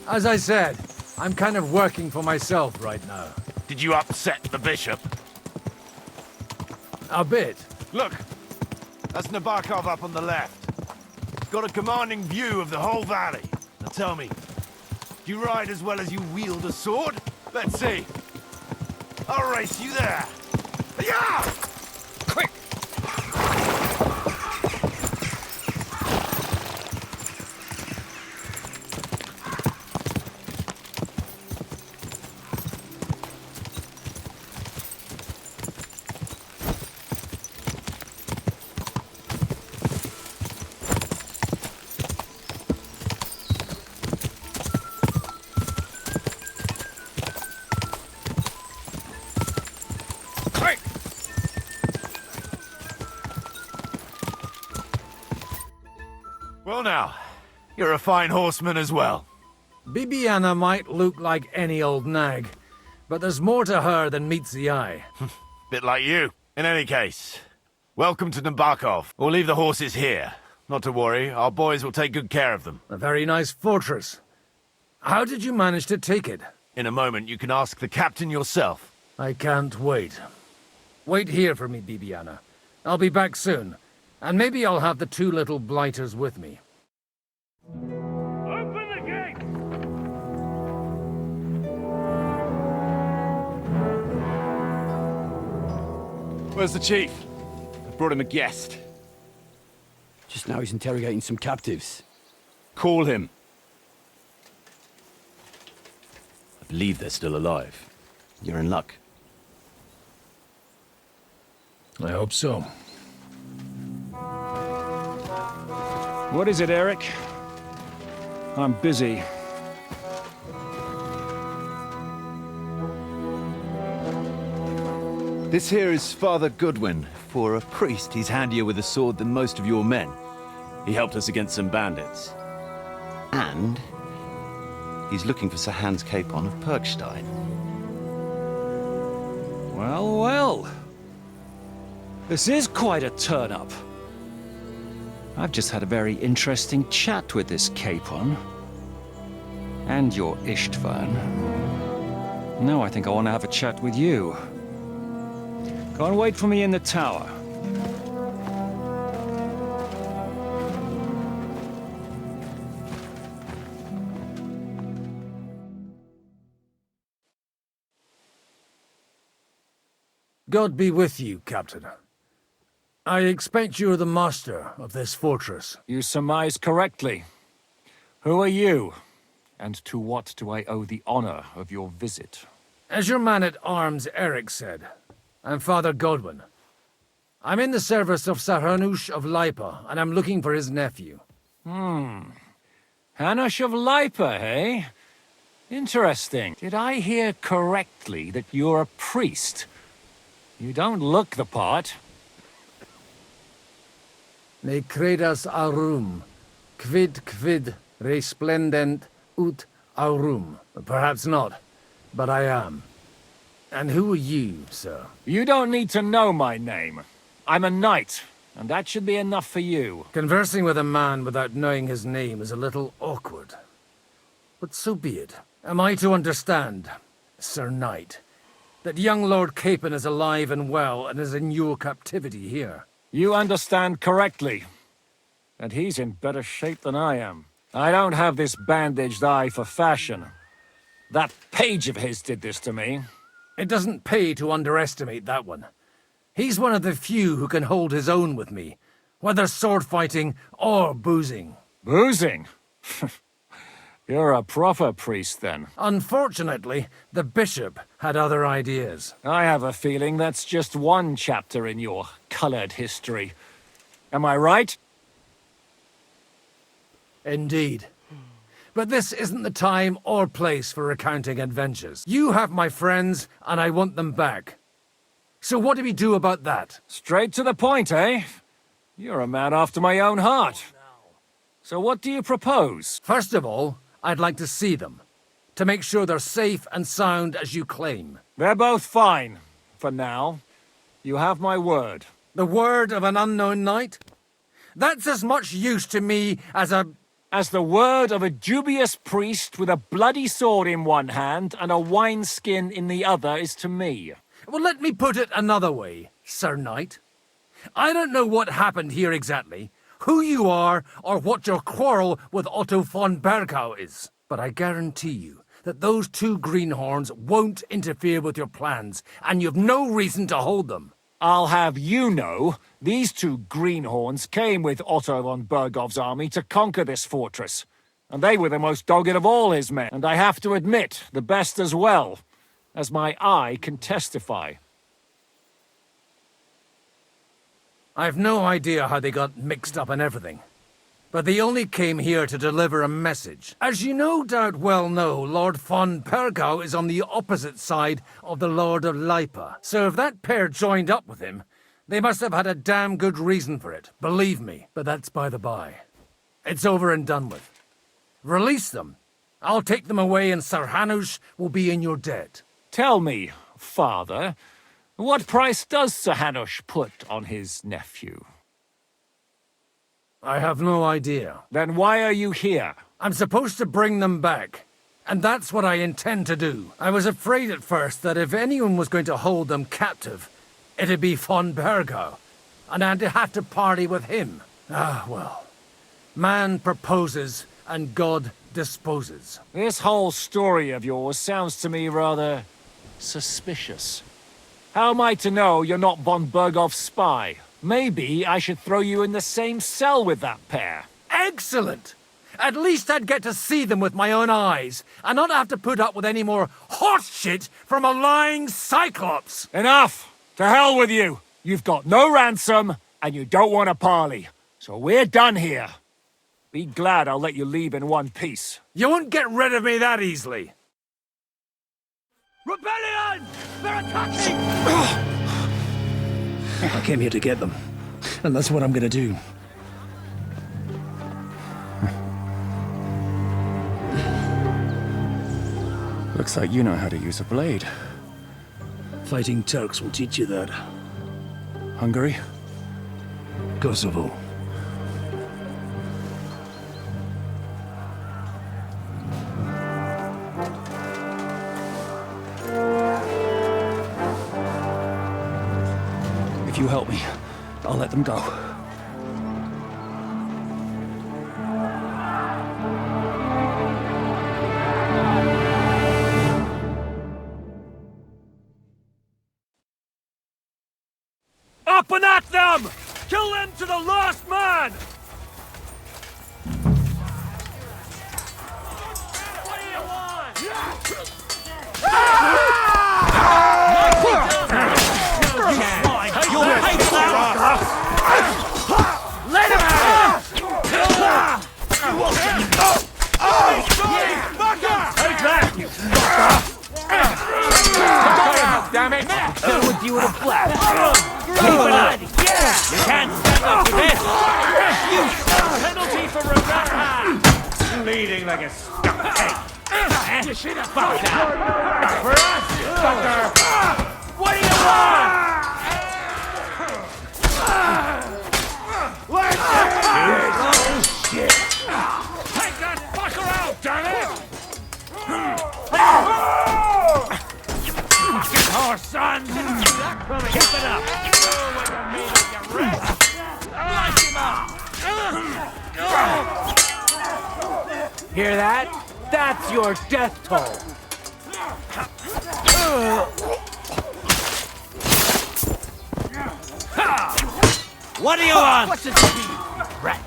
As I said, I'm kind of working for myself right now. Did you upset the bishop? A bit. Look, that's Nabokov up on the left. Got a commanding view of the whole valley. Now tell me, do you ride as well as you wield a sword? Let's see. I'll race you there. Yeah! Quick! Well now, you're a fine horseman as well. Bibiana might look like any old nag, but there's more to her than meets the eye. Bit like you. In any case, welcome to Nabokov. We'll leave the horses here. Not to worry, our boys will take good care of them. A very nice fortress. How did you manage to take it? In a moment, you can ask the captain yourself. I can't wait. Wait here for me, Bibiana. I'll be back soon, and maybe I'll have the two little blighters with me. Open the gate! Where's the chief? I brought him a guest. Just now he's interrogating some captives. Call him. I believe they're still alive. You're in luck. I hope so. What is it, Eric? I'm busy. This here is Father Goodwin. For a priest, he's handier with a sword than most of your men. He helped us against some bandits. And he's looking for Sir Hans Capon of Perkstein. Well, well. This is quite a turn-up. I've just had a very interesting chat with this Capon. And your Ishtvan. Now I think I want to have a chat with you. Go and wait for me in the tower. God be with you, Captain. I expect you're the master of this fortress. You surmise correctly. Who are you? And to what do I owe the honor of your visit? As your man-at-arms Eric said, I'm Father Godwin. I'm in the service of Sir Hanush of Lipa, and I'm looking for his nephew. Hanush of Lipa, eh? Interesting. Did I hear correctly that you're a priest? You don't look the part. Ne credas aurum, quid resplendent ut aurum. Perhaps not, but I am. And who are you, sir? You don't need to know my name. I'm a knight, and that should be enough for you. Conversing with a man without knowing his name is a little awkward. But so be it. Am I to understand, Sir Knight, that young Lord Capon is alive and well and is in your captivity here? You understand correctly. And he's in better shape than I am. I don't have this bandaged eye for fashion. That page of his did this to me. It doesn't pay to underestimate that one. He's one of the few who can hold his own with me, whether sword fighting or boozing. Boozing? You're a proper priest, then. Unfortunately, the bishop had other ideas. I have a feeling that's just one chapter in your colored history. Am I right? Indeed. But this isn't the time or place for recounting adventures. You have my friends, and I want them back. So what do we do about that? Straight to the point, eh? You're a man after my own heart. So what do you propose? First of all, I'd like to see them, to make sure they're safe and sound as you claim. They're both fine, for now. You have my word. The word of an unknown knight? That's as much use to me as the word of a dubious priest with a bloody sword in one hand and a wineskin in the other is to me. Well, let me put it another way, Sir Knight. I don't know what happened here exactly, who you are, or what your quarrel with Otto von Bergau is. But I guarantee you that those two greenhorns won't interfere with your plans, and you've no reason to hold them. I'll have you know, these two greenhorns came with Otto von Bergau's army to conquer this fortress. And they were the most dogged of all his men, and I have to admit, the best as well, as my eye can testify. I've no idea how they got mixed up in everything. But they only came here to deliver a message. As you no doubt well know, Lord von Bergau is on the opposite side of the Lord of Lipa. So if that pair joined up with him, they must have had a damn good reason for it, believe me. But that's by the by. It's over and done with. Release them. I'll take them away and Sir Hanush will be in your debt. Tell me, father, what price does Sir Hanush put on his nephew? I have no idea. Then why are you here? I'm supposed to bring them back, and that's what I intend to do. I was afraid at first that if anyone was going to hold them captive, it'd be von Bergau, and I'd have to parley with him. Ah, well. Man proposes, and God disposes. This whole story of yours sounds to me rather suspicious. How am I to know you're not von Bergau's spy? Maybe I should throw you in the same cell with that pair. Excellent! At least I'd get to see them with my own eyes, and not have to put up with any more horse shit from a lying cyclops! Enough! To hell with you! You've got no ransom, and you don't want a parley. So we're done here. Be glad I'll let you leave in one piece. You won't get rid of me that easily. Rebellion! They're attacking! I came here to get them, and that's what I'm gonna do. Looks like you know how to use a blade. Fighting Turks will teach you that. Hungary? Kosovo. If you help me, I'll let them go. Up and at them! Kill them to the last man! What do you want? You'll pay for that! Let him out! Take that, you fucker! Damn it! Kill with you in a flash! Keep it up! You can't stand up for this! You penalty for revenge! Bleeding like a stuck pig! You should have fucked that! It's for us, you fucker! What do you want? Oh, shit! Take that fucker out, damn it! Fucking horse, son! Keep it up! Light him up! Hear that? That's your death toll. What do you want? What's it to be, wretch?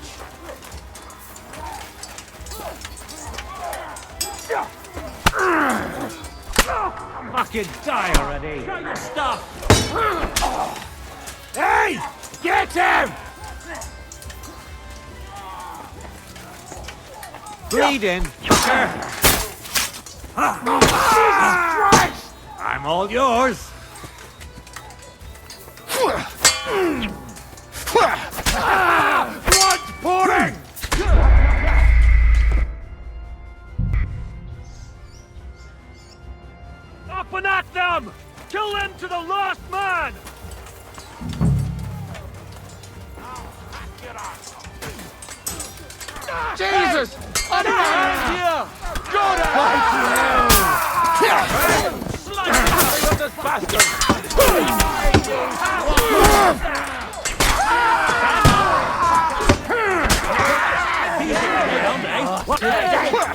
Fucking die already. Show your stuff. Hey! Get him! Bleeding, fucker. Jesus Christ! I'm all yours. Blood's pouring! Up and at them! Kill them to the last man! Jesus! On your hands here! Go down! Slice of this bastard!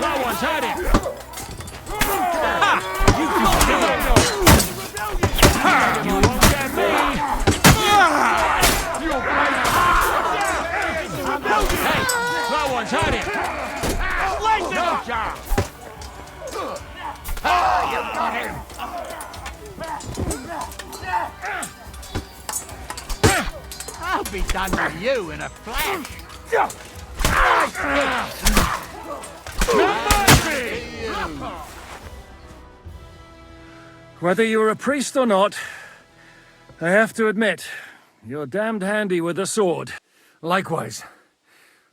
No one's had it! You won't get me! Hey, no one's had it! You got him! I'll be done with you in a flash. Whether you're a priest or not, I have to admit, you're damned handy with a sword. Likewise.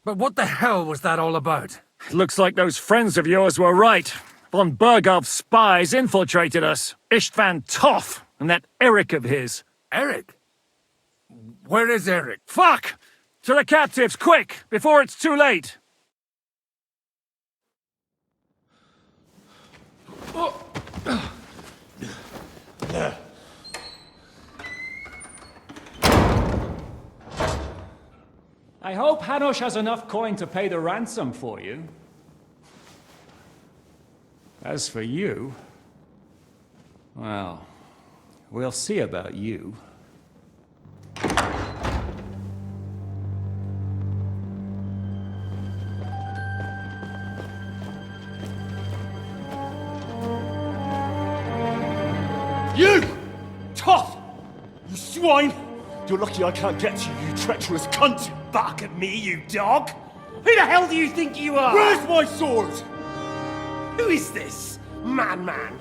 But what the hell was that all about? Looks like those friends of yours were right. Von Berghoff's spies infiltrated us. Istvan Toth and that Eric of his. Eric? Where is Eric? Fuck! To the captives, quick, before it's too late! I hope Hanush has enough coin to pay the ransom for you. As for you, well, we'll see about you. You! Tough! You swine! You're lucky I can't get to you, you treacherous cunt! Bark at me, you dog! Who the hell do you think you are? Where's my sword? Who is this? Man.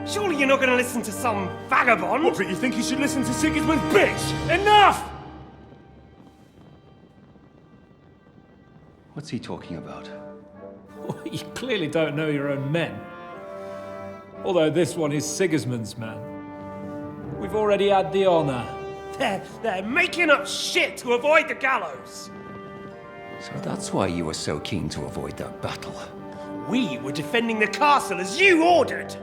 Surely you're not going to listen to some vagabond? What, but you think you should listen to Sigismund's bitch? Enough! What's he talking about? You clearly don't know your own men. Although this one is Sigismund's man. We've already had the honor. They're making up shit to avoid the gallows! So that's why you were so keen to avoid that battle. We were defending the castle as you ordered!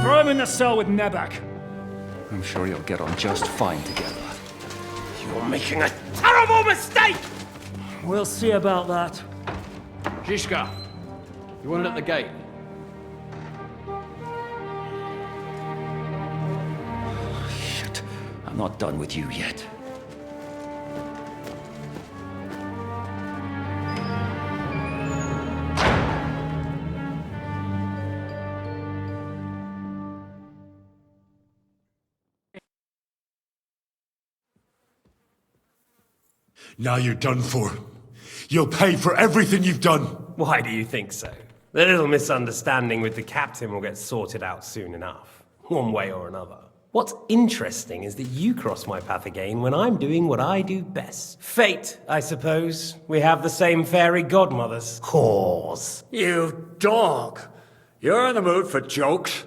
Throw him in the cell with Nebak. I'm sure you'll get on just fine together. You're making a terrible mistake! We'll see about that. Zhishka, you want it at the gate? Shit, I'm not done with you yet. Now you're done for. You'll pay for everything you've done. Why do you think so? The little misunderstanding with the captain will get sorted out soon enough, one way or another. What's interesting is that you cross my path again when I'm doing what I do best. Fate, I suppose. We have the same fairy godmothers. Whores. You dog! You're in the mood for jokes?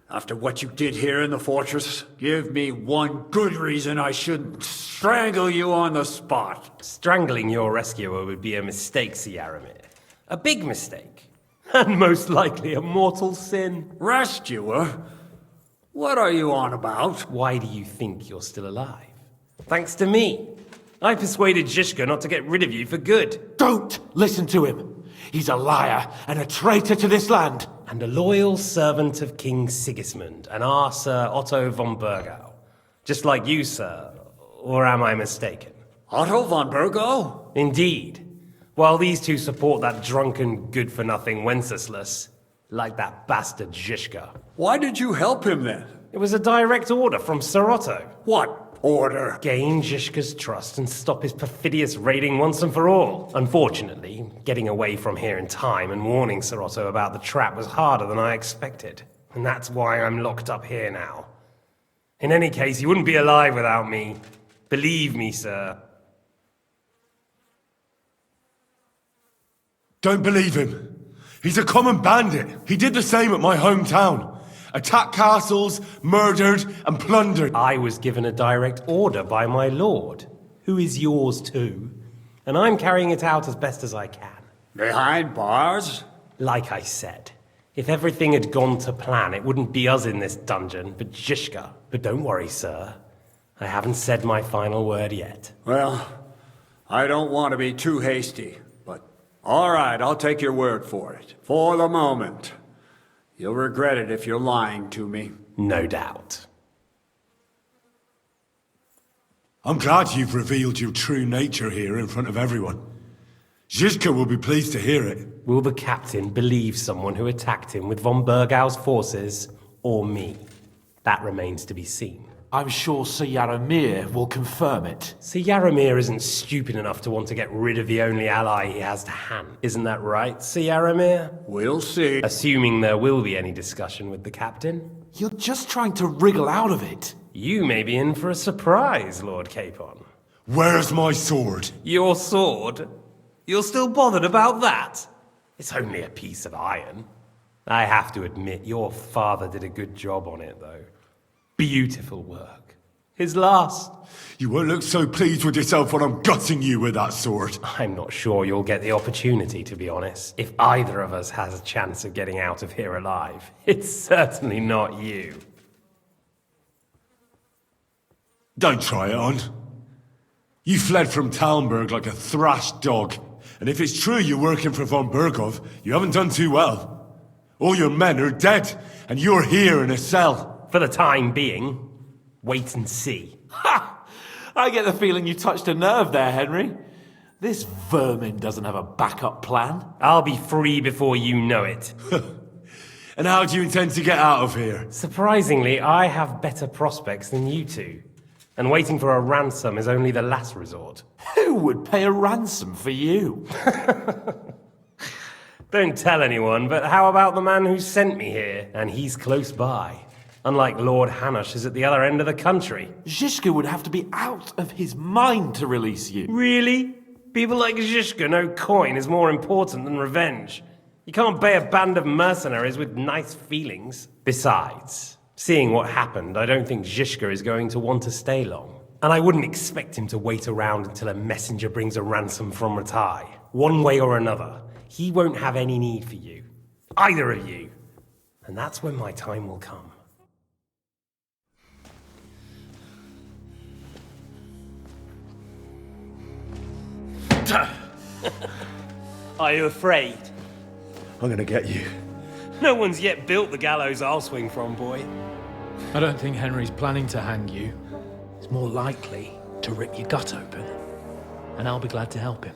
After what you did here in the fortress, give me one good reason I shouldn't strangle you on the spot. Strangling your rescuer would be a mistake, Yaramir. A big mistake. And most likely a mortal sin. Rescuer? What are you on about? Why do you think you're still alive? Thanks to me. I persuaded Zizka not to get rid of you for good. Don't listen to him. He's a liar and a traitor to this land. And a loyal servant of King Sigismund and our Sir Otto von Burgau. Just like you, sir. Or am I mistaken? Otto von Burgau? Indeed. While these two support that drunken, good-for-nothing Wenceslas, like that bastard Zizka. Why did you help him then? It was a direct order from Sir Otto. What order? Gain Zizka's trust and stop his perfidious raiding once and for all. Unfortunately, getting away from here in time and warning Sir Otto about the trap was harder than I expected. And that's why I'm locked up here now. In any case, you wouldn't be alive without me. Believe me, sir. Don't believe him. He's a common bandit. He did the same at my hometown. Attacked castles, murdered, and plundered. I was given a direct order by my lord, who is yours too, and I'm carrying it out as best as I can. Behind bars? Like I said, if everything had gone to plan, it wouldn't be us in this dungeon, but Zizka. But don't worry, sir. I haven't said my final word yet. Well, I don't want to be too hasty, but all right, I'll take your word for it. For the moment. You'll regret it if you're lying to me. No doubt. I'm glad you've revealed your true nature here in front of everyone. Zizka will be pleased to hear it. Will the captain believe someone who attacked him with von Burgau's forces, or me? That remains to be seen. I'm sure Sir Yaramir will confirm it. Sir Yaramir isn't stupid enough to want to get rid of the only ally he has to hand. Isn't that right, Sir Yaramir? We'll see. Assuming there will be any discussion with the captain. You're just trying to wriggle out of it. You may be in for a surprise, Lord Capon. Where's my sword? Your sword? You're still bothered about that? It's only a piece of iron. I have to admit, your father did a good job on it, though. Beautiful work. His last. You won't look so pleased with yourself when I'm gutting you with that sword. I'm not sure you'll get the opportunity, to be honest. If either of us has a chance of getting out of here alive, it's certainly not you. Don't try it on. You fled from Talmberg like a thrashed dog. And if it's true you're working for von Burgov, you haven't done too well. All your men are dead, and you're here in a cell. For the time being, wait and see. Ha! I get the feeling you touched a nerve there, Henry. This vermin doesn't have a backup plan. I'll be free before you know it. And how do you intend to get out of here? Surprisingly, I have better prospects than you two. And waiting for a ransom is only the last resort. Who would pay a ransom for you? Don't tell anyone, but how about the man who sent me here? And he's close by. Unlike Lord Hanush is at the other end of the country. Zizka would have to be out of his mind to release you. Really? People like Zizka know coin is more important than revenge. You can't pay a band of mercenaries with nice feelings. Besides, seeing what happened, I don't think Zizka is going to want to stay long. And I wouldn't expect him to wait around until a messenger brings a ransom from Ratai. One way or another, he won't have any need for you. Either of you. And that's when my time will come. Are you afraid? I'm gonna get you. No one's yet built the gallows I'll swing from, boy. I don't think Henry's planning to hang you. He's more likely to rip your gut open. And I'll be glad to help him.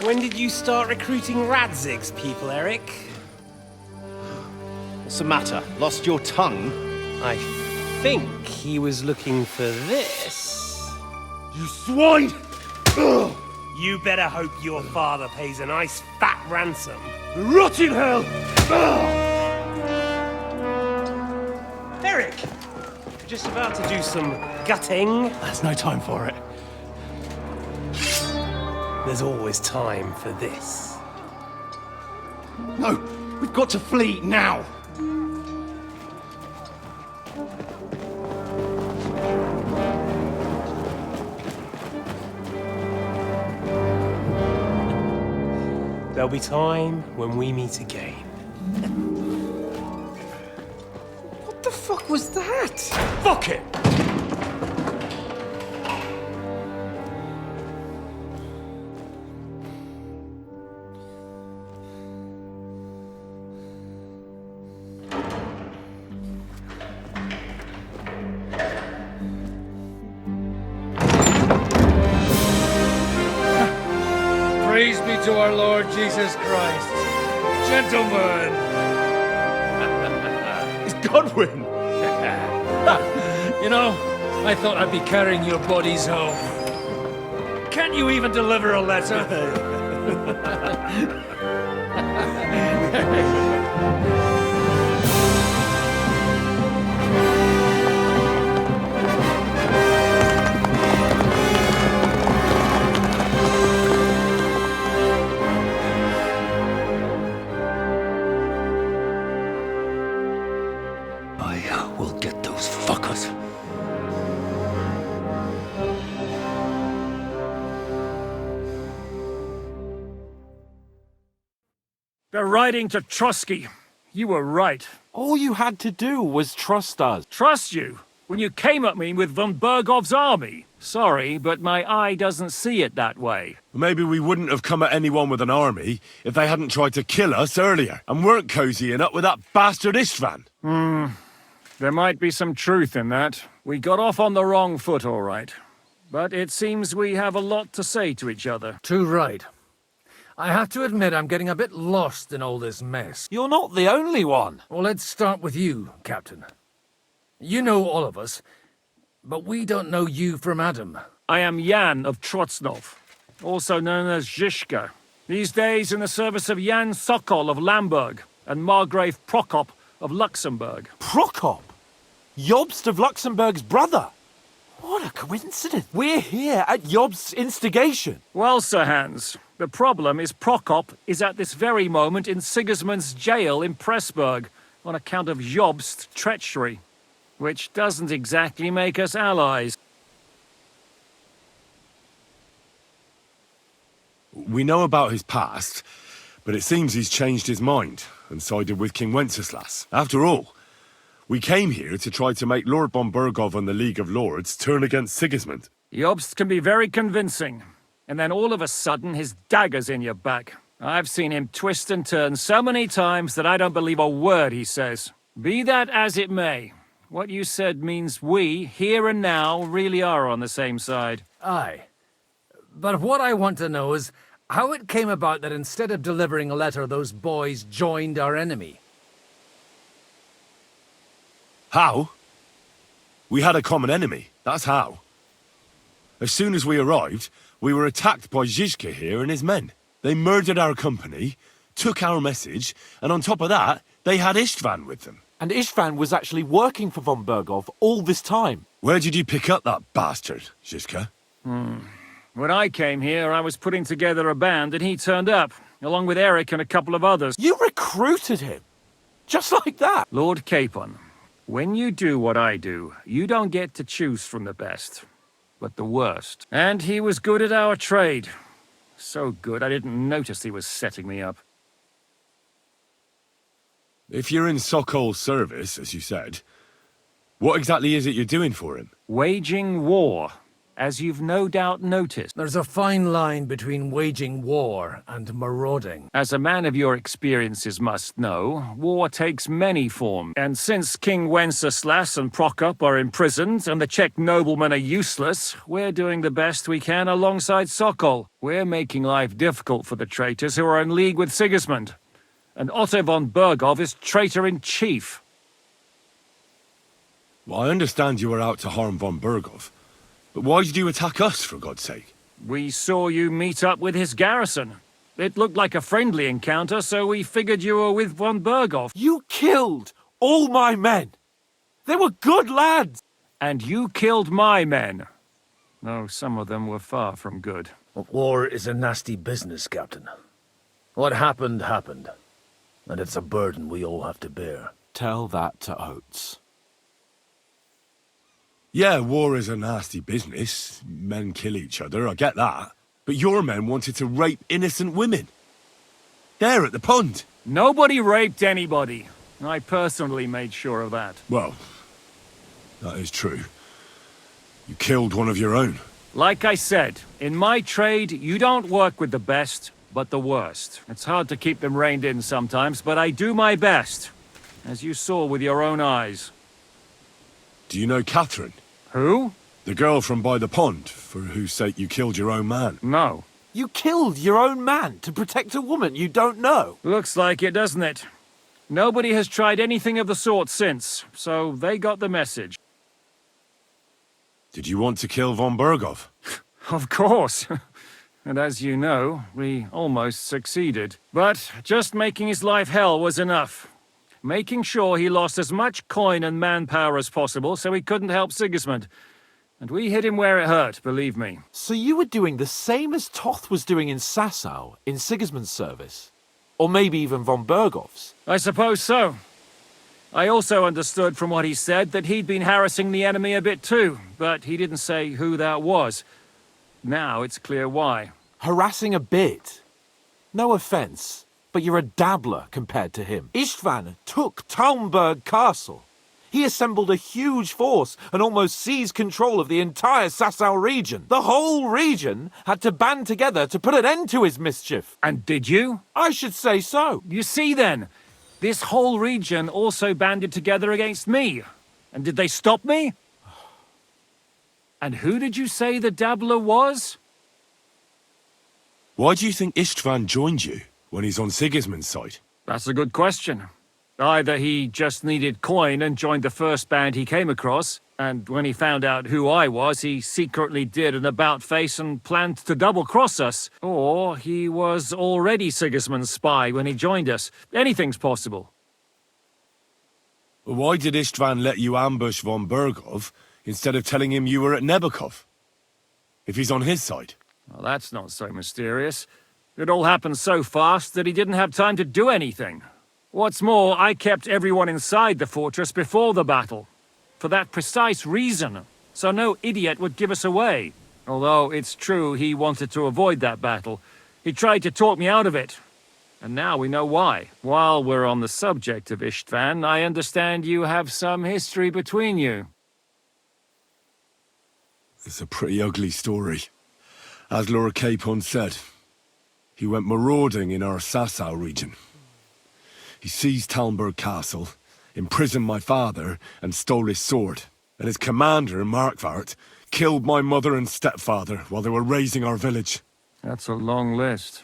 When did you start recruiting Radzig's people, Eric? What's the matter? Lost your tongue? I think he was looking for this. You swine! Ugh. You better hope your father pays a nice fat ransom. Rot in hell! Eric! Just about to do some gutting. There's no time for it. There's always time for this. No, we've got to flee now. There'll be time when we meet again. What the fuck was that? Fuck it! Praise be to our Lord Jesus Christ. Gentlemen! It's Godwin! You know, I thought I'd be carrying your bodies home. Can't you even deliver a letter? I will get those fuckers. They're riding to Trosky. You were right. All you had to do was trust us. Trust you? When you came at me with von Bergov's army? Sorry, but my eye doesn't see it that way. Maybe we wouldn't have come at anyone with an army if they hadn't tried to kill us earlier and weren't cozying up with that bastard Istvan. There might be some truth in that. We got off on the wrong foot, all right. But it seems we have a lot to say to each other. Too right. I have to admit I'm getting a bit lost in all this mess. You're not the only one. Well, let's start with you, Captain. You know all of us, but we don't know you from Adam. I am Jan of Trotsnov, also known as Zizka. These days in the service of Jan Sokol of Lamberg and Margrave Prokop of Luxembourg. Prokop? Jobst of Luxembourg's brother? What a coincidence. We're here at Jobst's instigation. Well, Sir Hans, the problem is Prokop is at this very moment in Sigismund's jail in Pressburg on account of Jobst's treachery, which doesn't exactly make us allies. We know about his past, but it seems he's changed his mind and sided with King Wenceslas. After all, we came here to try to make Lord von Bergov and the League of Lords turn against Sigismund. Jobst can be very convincing, and then all of a sudden his dagger's in your back. I've seen him twist and turn so many times that I don't believe a word he says. Be that as it may, what you said means we, here and now, really are on the same side. Aye. But what I want to know is how it came about that instead of delivering a letter, those boys joined our enemy. How? We had a common enemy, that's how. As soon as we arrived, we were attacked by Zizka here and his men. They murdered our company, took our message, and on top of that, they had Istvan with them. And Istvan was actually working for von Bergov all this time. Where did you pick up that bastard, Zizka? When I came here, I was putting together a band and he turned up, along with Eric and a couple of others. You recruited him? Just like that? Lord Capon, when you do what I do, you don't get to choose from the best, but the worst. And he was good at our trade. So good I didn't notice he was setting me up. If you're in Sokol's service, as you said, what exactly is it you're doing for him? Waging war, as you've no doubt noticed. There's a fine line between waging war and marauding. As a man of your experiences must know, war takes many forms. And since King Wenceslas and Prokop are imprisoned and the Czech noblemen are useless, we're doing the best we can alongside Sokol. We're making life difficult for the traitors who are in league with Sigismund. And Otto von Bergov is traitor-in-chief. Well, I understand you were out to harm von Bergov, but why did you attack us, for God's sake? We saw you meet up with his garrison. It looked like a friendly encounter, so we figured you were with von Bergov. You killed all my men! They were good lads! And you killed my men. Though some of them were far from good. War is a nasty business, Captain. What happened, happened. And it's a burden we all have to bear. Tell that to Oates. Yeah, war is a nasty business. Men kill each other, I get that. But your men wanted to rape innocent women. There at the pond. Nobody raped anybody. I personally made sure of that. Well, that is true. You killed one of your own. Like I said, in my trade, you don't work with the best, but the worst. It's hard to keep them reined in sometimes, but I do my best. As you saw with your own eyes. Do you know Catherine? Who? The girl from by the pond, for whose sake you killed your own man. No. You killed your own man to protect a woman you don't know? Looks like it, doesn't it? Nobody has tried anything of the sort since, so they got the message. Did you want to kill von Berghoff? Of course. And as you know, we almost succeeded. But just making his life hell was enough. Making sure he lost as much coin and manpower as possible so he couldn't help Sigismund. And we hit him where it hurt, believe me. So you were doing the same as Toth was doing in Sasau, in Sigismund's service? Or maybe even von Berghoff's? I suppose so. I also understood from what he said that he'd been harassing the enemy a bit too, but he didn't say who that was. Now it's clear why. Harassing a bit? No offense, but you're a dabbler compared to him. Istvan took Talmberg Castle. He assembled a huge force and almost seized control of the entire Sasau region. The whole region had to band together to put an end to his mischief. And did you? I should say so. You see then, this whole region also banded together against me. And did they stop me? And who did you say the dabbler was? Why do you think Istvan joined you when he's on Sigismund's side? That's a good question. Either he just needed coin and joined the first band he came across, and when he found out who I was, he secretly did an about-face and planned to double-cross us. Or he was already Sigismund's spy when he joined us. Anything's possible. Why did Istvan let you ambush von Berghoff instead of telling him you were at Nebukov? If he's on his side. Well, that's not so mysterious. It all happened so fast that he didn't have time to do anything. What's more, I kept everyone inside the fortress before the battle. For that precise reason. So no idiot would give us away. Although it's true he wanted to avoid that battle. He tried to talk me out of it. And now we know why. While we're on the subject of Istvan, I understand you have some history between you. It's a pretty ugly story. As Lord Capon said, he went marauding in our Sasau region. He seized Talmberg Castle, imprisoned my father, and stole his sword. And his commander, Markvart, killed my mother and stepfather while they were raising our village. That's a long list.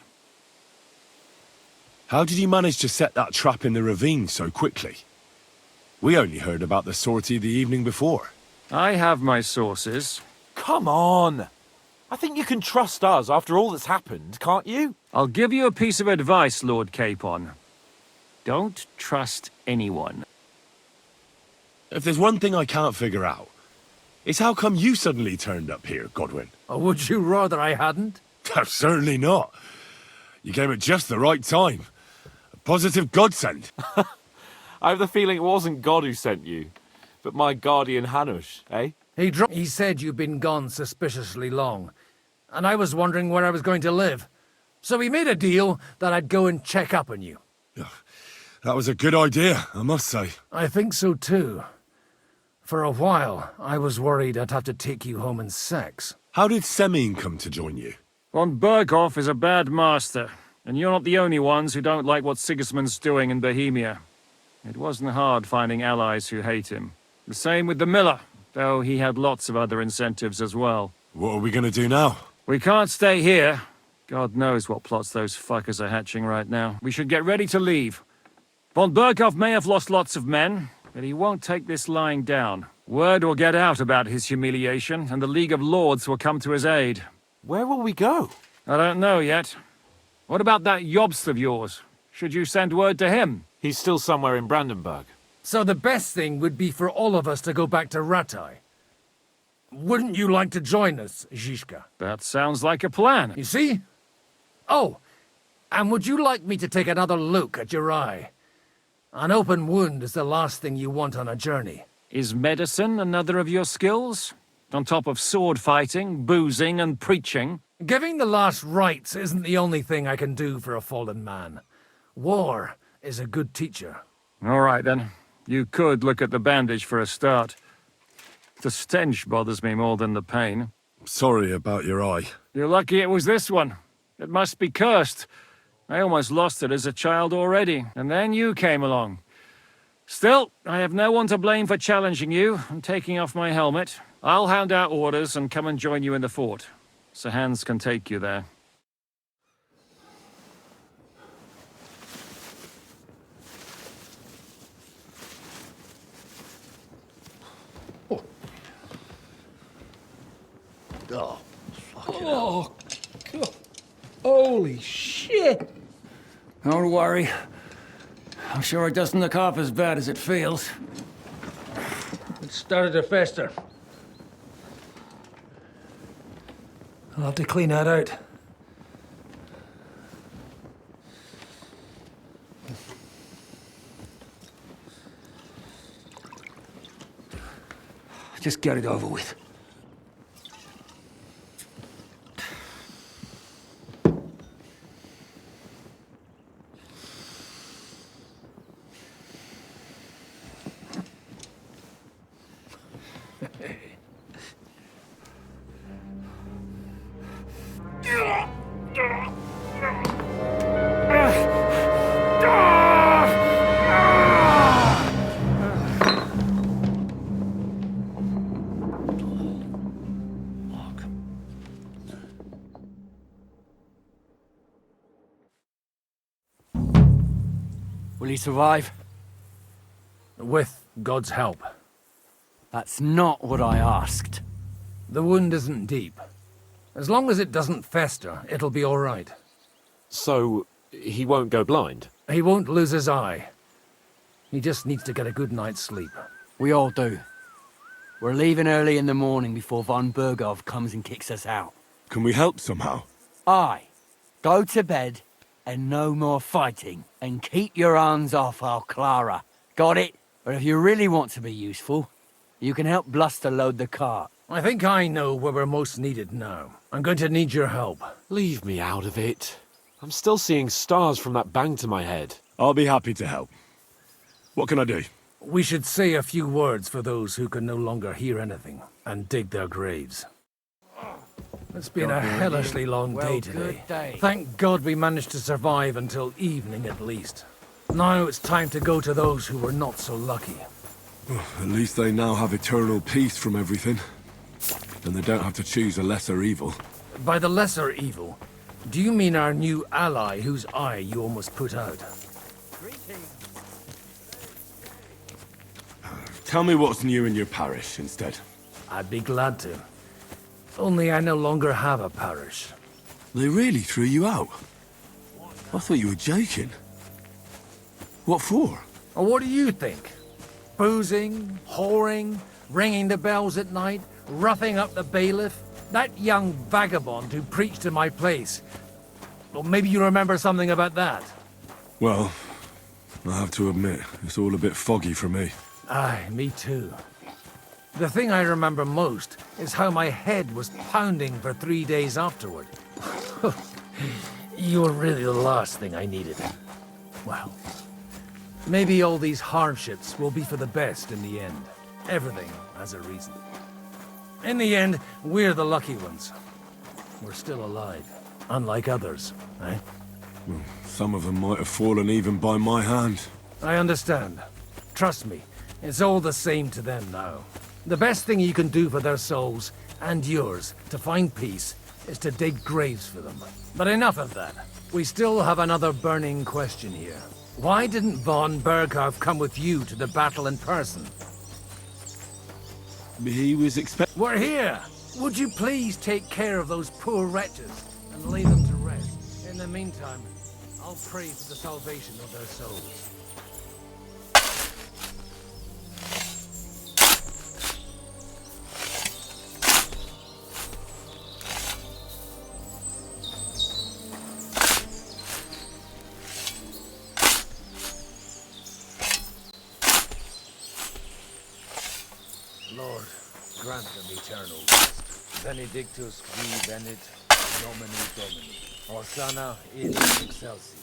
How did you manage to set that trap in the ravine so quickly? We only heard about the sortie the evening before. I have my sources. Come on! I think you can trust us after all that's happened, can't you? I'll give you a piece of advice, Lord Capon. Don't trust anyone. If there's one thing I can't figure out, it's how come you suddenly turned up here, Godwin? Or would you rather I hadn't? Certainly not. You came at just the right time. A positive godsend. I have the feeling it wasn't God who sent you, but my guardian Hanush, eh? He said you'd been gone suspiciously long, and I was wondering where I was going to live. So we made a deal that I'd go and check up on you. That was a good idea, I must say. I think so too. For a while, I was worried I'd have to take you home in sex. How did Semyon come to join you? Von Berghoff is a bad master, and you're not the only ones who don't like what Sigismund's doing in Bohemia. It wasn't hard finding allies who hate him. The same with the miller, though he had lots of other incentives as well. What are we gonna do now? We can't stay here. God knows what plots those fuckers are hatching right now. We should get ready to leave. Von Berghoff may have lost lots of men, but he won't take this lying down. Word will get out about his humiliation, and the League of Lords will come to his aid. Where will we go? I don't know yet. What about that Jobst of yours? Should you send word to him? He's still somewhere in Brandenburg. So the best thing would be for all of us to go back to Ratai. Wouldn't you like to join us, Zizka? That sounds like a plan. You see? Oh, and would you like me to take another look at your eye? An open wound is the last thing you want on a journey. Is medicine another of your skills? On top of sword fighting, boozing, and preaching? Giving the last rites isn't the only thing I can do for a fallen man. War is a good teacher. All right, then. You could look at the bandage for a start. The stench bothers me more than the pain. Sorry about your eye. You're lucky it was this one. It must be cursed. I almost lost it as a child already, and then you came along. Still, I have no one to blame for challenging you and taking off my helmet. I'll hand out orders and come and join you in the fort. Sir Hans can take you there. Oh, oh, God. Holy shit! Don't worry. I'm sure it doesn't look half as bad as it feels. It started to fester. I'll have to clean that out. Just get it over with. Will he survive? With God's help. That's not what I asked. The wound isn't deep. As long as it doesn't fester, it'll be all right. So, he won't go blind? He won't lose his eye. He just needs to get a good night's sleep. We all do. We're leaving early in the morning before von Berghoff comes and kicks us out. Can we help somehow? Aye. Go to bed, and no more fighting. And keep your hands off our Clara. Got it? But if you really want to be useful, you can help Bluster load the cart. I think I know where we're most needed now. I'm going to need your help. Leave me out of it. I'm still seeing stars from that bang to my head. I'll be happy to help. What can I do? We should say a few words for those who can no longer hear anything, and dig their graves. It's been a hellishly long day today. Thank God we managed to survive until evening at least. Now it's time to go to those who were not so lucky. At least they now have eternal peace from everything. And they don't have to choose a lesser evil. By the lesser evil, do you mean our new ally whose eye you almost put out? Tell me what's new in your parish instead. I'd be glad to. Only I no longer have a parish. They really threw you out? I thought you were joking. What for? Or what do you think? Boozing, whoring, ringing the bells at night, roughing up the bailiff? That young vagabond who preached in my place. Well, maybe you remember something about that. Well, I have to admit, it's all a bit foggy for me. Aye, me too. The thing I remember most is how my head was pounding for 3 days afterward. You were really the last thing I needed. Well, maybe all these hardships will be for the best in the end. Everything has a reason. In the end, we're the lucky ones. We're still alive, unlike others, eh? Well, some of them might have fallen even by my hand. I understand. Trust me, it's all the same to them now. The best thing you can do for their souls, and yours, to find peace, is to dig graves for them. But enough of that. We still have another burning question here. Why didn't von Berghoff come with you to the battle in person? He was We're here! Would you please take care of those poor wretches and lay them to rest? In the meantime, I'll pray for the salvation of their souls. Lord, grant them eternal rest. Benedictus qui venit, in nomine Domini. Hosanna in excelsis.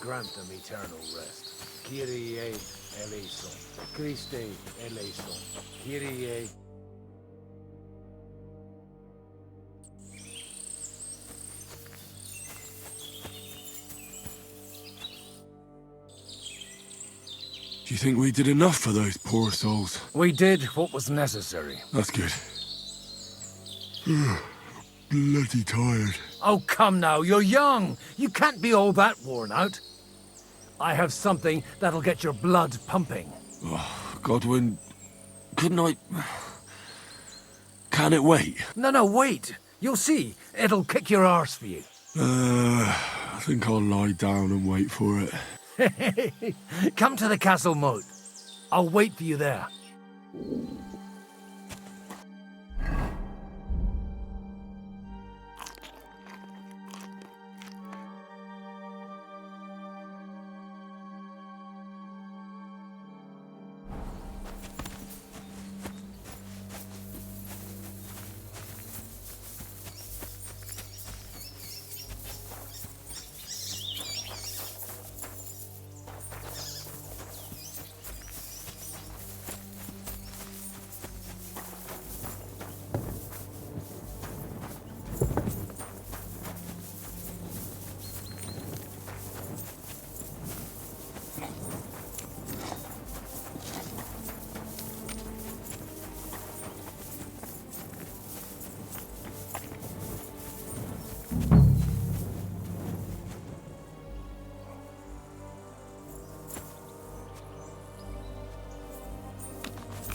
grant them eternal rest. Kyrie eleison. Christe eleison. Kyrie. Do you think we did enough for those poor souls? We did what was necessary. That's good. Bloody tired. Oh, come now, you're young. You can't be all that worn out. I have something that'll get your blood pumping. Oh, Godwin, couldn't I... Can it wait? No, wait. You'll see. It'll kick your arse for you. I think I'll lie down and wait for it. Come to the castle moat. I'll wait for you there.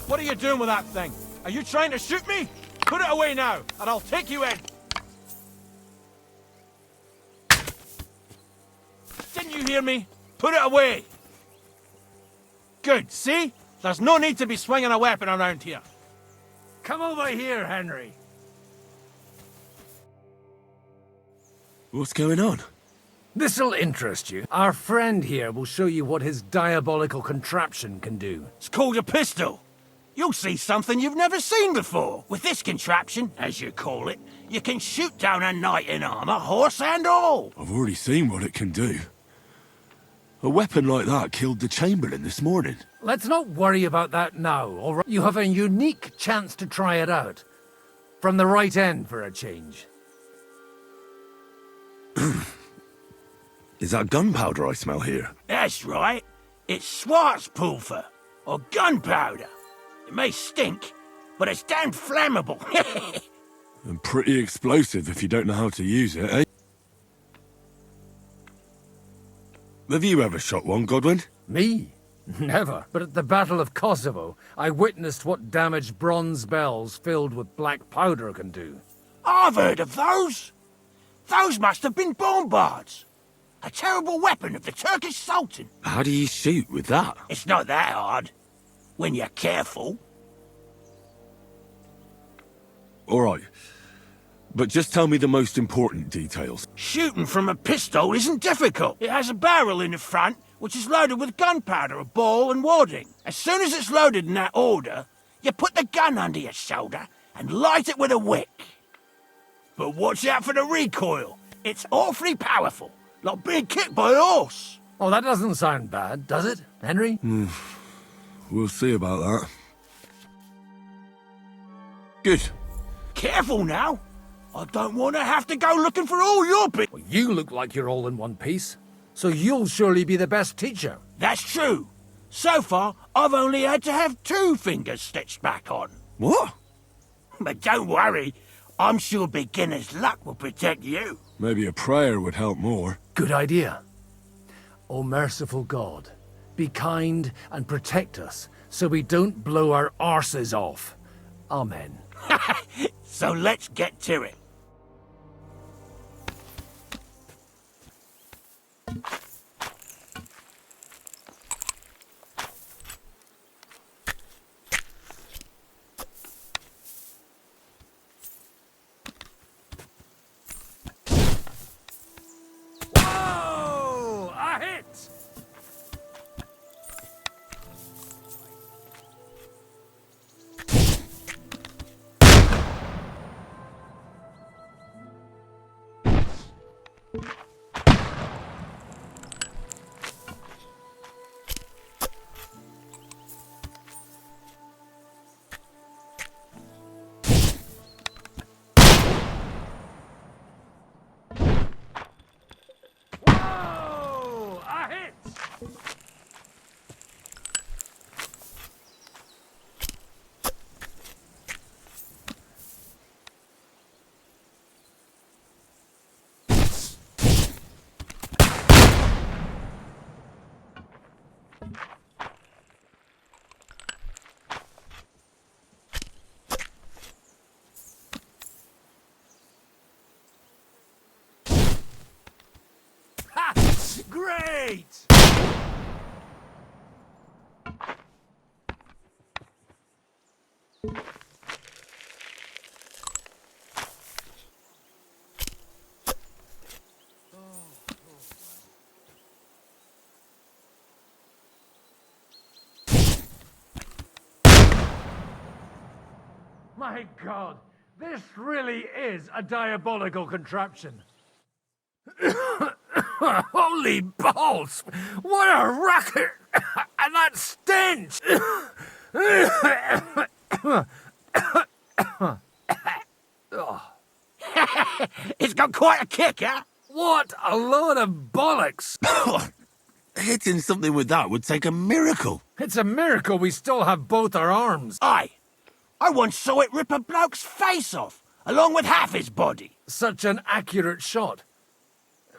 What are you doing with that thing? Are you trying to shoot me? Put it away now, and I'll take you in. Didn't you hear me? Put it away. Good, see? There's no need to be swinging a weapon around here. Come over here, Henry. What's going on? This'll interest you. Our friend here will show you what his diabolical contraption can do. It's called a pistol. You'll see something you've never seen before. With this contraption, as you call it, you can shoot down a knight in armor, horse and all. I've already seen what it can do. A weapon like that killed the Chamberlain this morning. Let's not worry about that now, all right? You have a unique chance to try it out. From the right end for a change. Is that gunpowder I smell here? That's right. It's Schwarzpulver, or gunpowder. It may stink, but it's damn flammable. And pretty explosive if you don't know how to use it, eh? Have you ever shot one, Godwin? Me? Never. But at the Battle of Kosovo, I witnessed what damage bronze bells filled with black powder can do. I've heard of those. Those must have been bombards. A terrible weapon of the Turkish Sultan. How do you shoot with that? It's not that hard. When you're careful. All right. But just tell me the most important details. Shooting from a pistol isn't difficult. It has a barrel in the front, which is loaded with gunpowder, a ball and wadding. As soon as it's loaded in that order, you put the gun under your shoulder and light it with a wick. But watch out for the recoil. It's awfully powerful, like being kicked by a horse. Oh, that doesn't sound bad, does it, Henry? We'll see about that. Good. Careful now. I don't want to have to go looking for all your bits. Well, you look like you're all in one piece, so you'll surely be the best teacher. That's true. So far, I've only had to have 2 fingers stitched back on. What? But don't worry. I'm sure beginner's luck will protect you. Maybe a prayer would help more. Good idea. O merciful God, be kind and protect us so we don't blow our arses off. Amen. So let's get to it. Whoa! A hit! gate! My God, this really is a diabolical contraption. Holy balls! What a racket! And that stench! It's got quite a kick, huh? What a load of bollocks! Hitting something with that would take a miracle. It's a miracle we still have both our arms. Aye. I once saw it rip a bloke's face off, along with half his body. Such an accurate shot.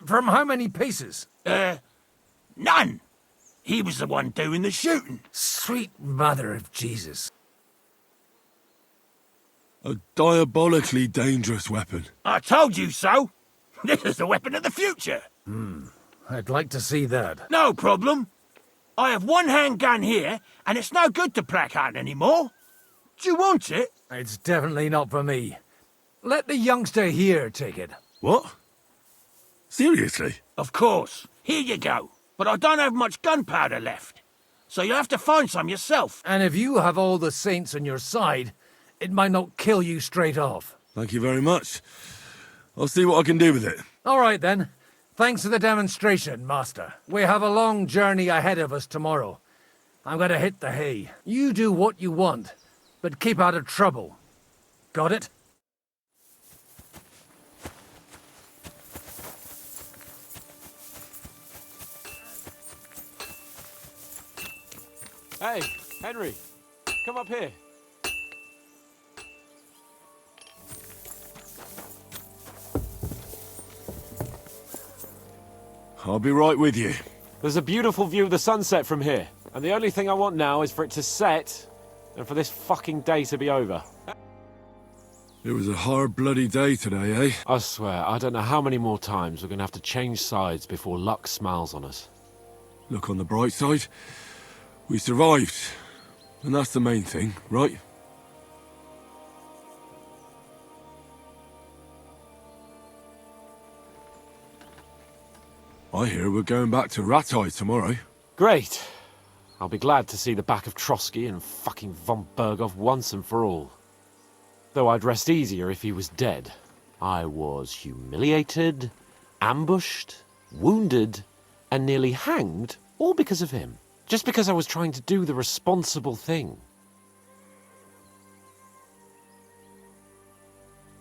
From how many paces? None. He was the one doing the shooting. Sweet mother of Jesus. A diabolically dangerous weapon. I told you so. This is the weapon of the future. I'd like to see that. No problem. I have one handgun here, and it's no good to placard anymore. Do you want it? It's definitely not for me. Let the youngster here take it. What? Seriously? Of course. Here you go. But I don't have much gunpowder left. So you'll have to find some yourself. And if you have all the saints on your side, it might not kill you straight off. Thank you very much. I'll see what I can do with it. All right, then. Thanks for the demonstration, Master. We have a long journey ahead of us tomorrow. I'm going to hit the hay. You do what you want, but keep out of trouble. Got it? Hey, Henry, come up here. I'll be right with you. There's a beautiful view of the sunset from here, and the only thing I want now is for it to set, and for this fucking day to be over. It was a hard bloody day today, eh? I swear, I don't know how many more times we're gonna have to change sides before luck smiles on us. Look on the bright side. We survived. And that's the main thing, right? I hear we're going back to Rattay tomorrow. Great. I'll be glad to see the back of Trosky and fucking von Berghoff once and for all. Though I'd rest easier if he was dead. I was humiliated, ambushed, wounded, and nearly hanged, all because of him. Just because I was trying to do the responsible thing.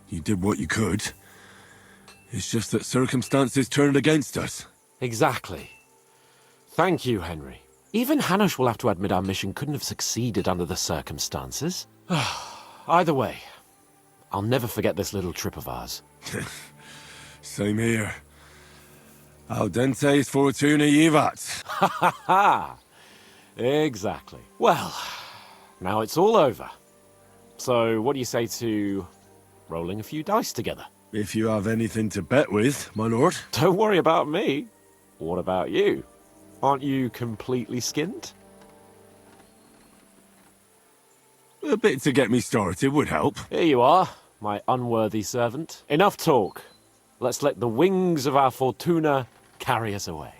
You did what you could. It's just that circumstances turned against us. Exactly. Thank you, Henry. Even Hanush will have to admit our mission couldn't have succeeded under the circumstances. Either way, I'll never forget this little trip of ours. Same here. Al dentes fortuna jivat. Ha ha ha! Exactly. Well, now it's all over. So what do you say to rolling a few dice together? If you have anything to bet with, my lord. Don't worry about me. What about you? Aren't you completely skinned? A bit to get me started would help. Here you are, my unworthy servant. Enough talk. Let's let the wings of our Fortuna carry us away.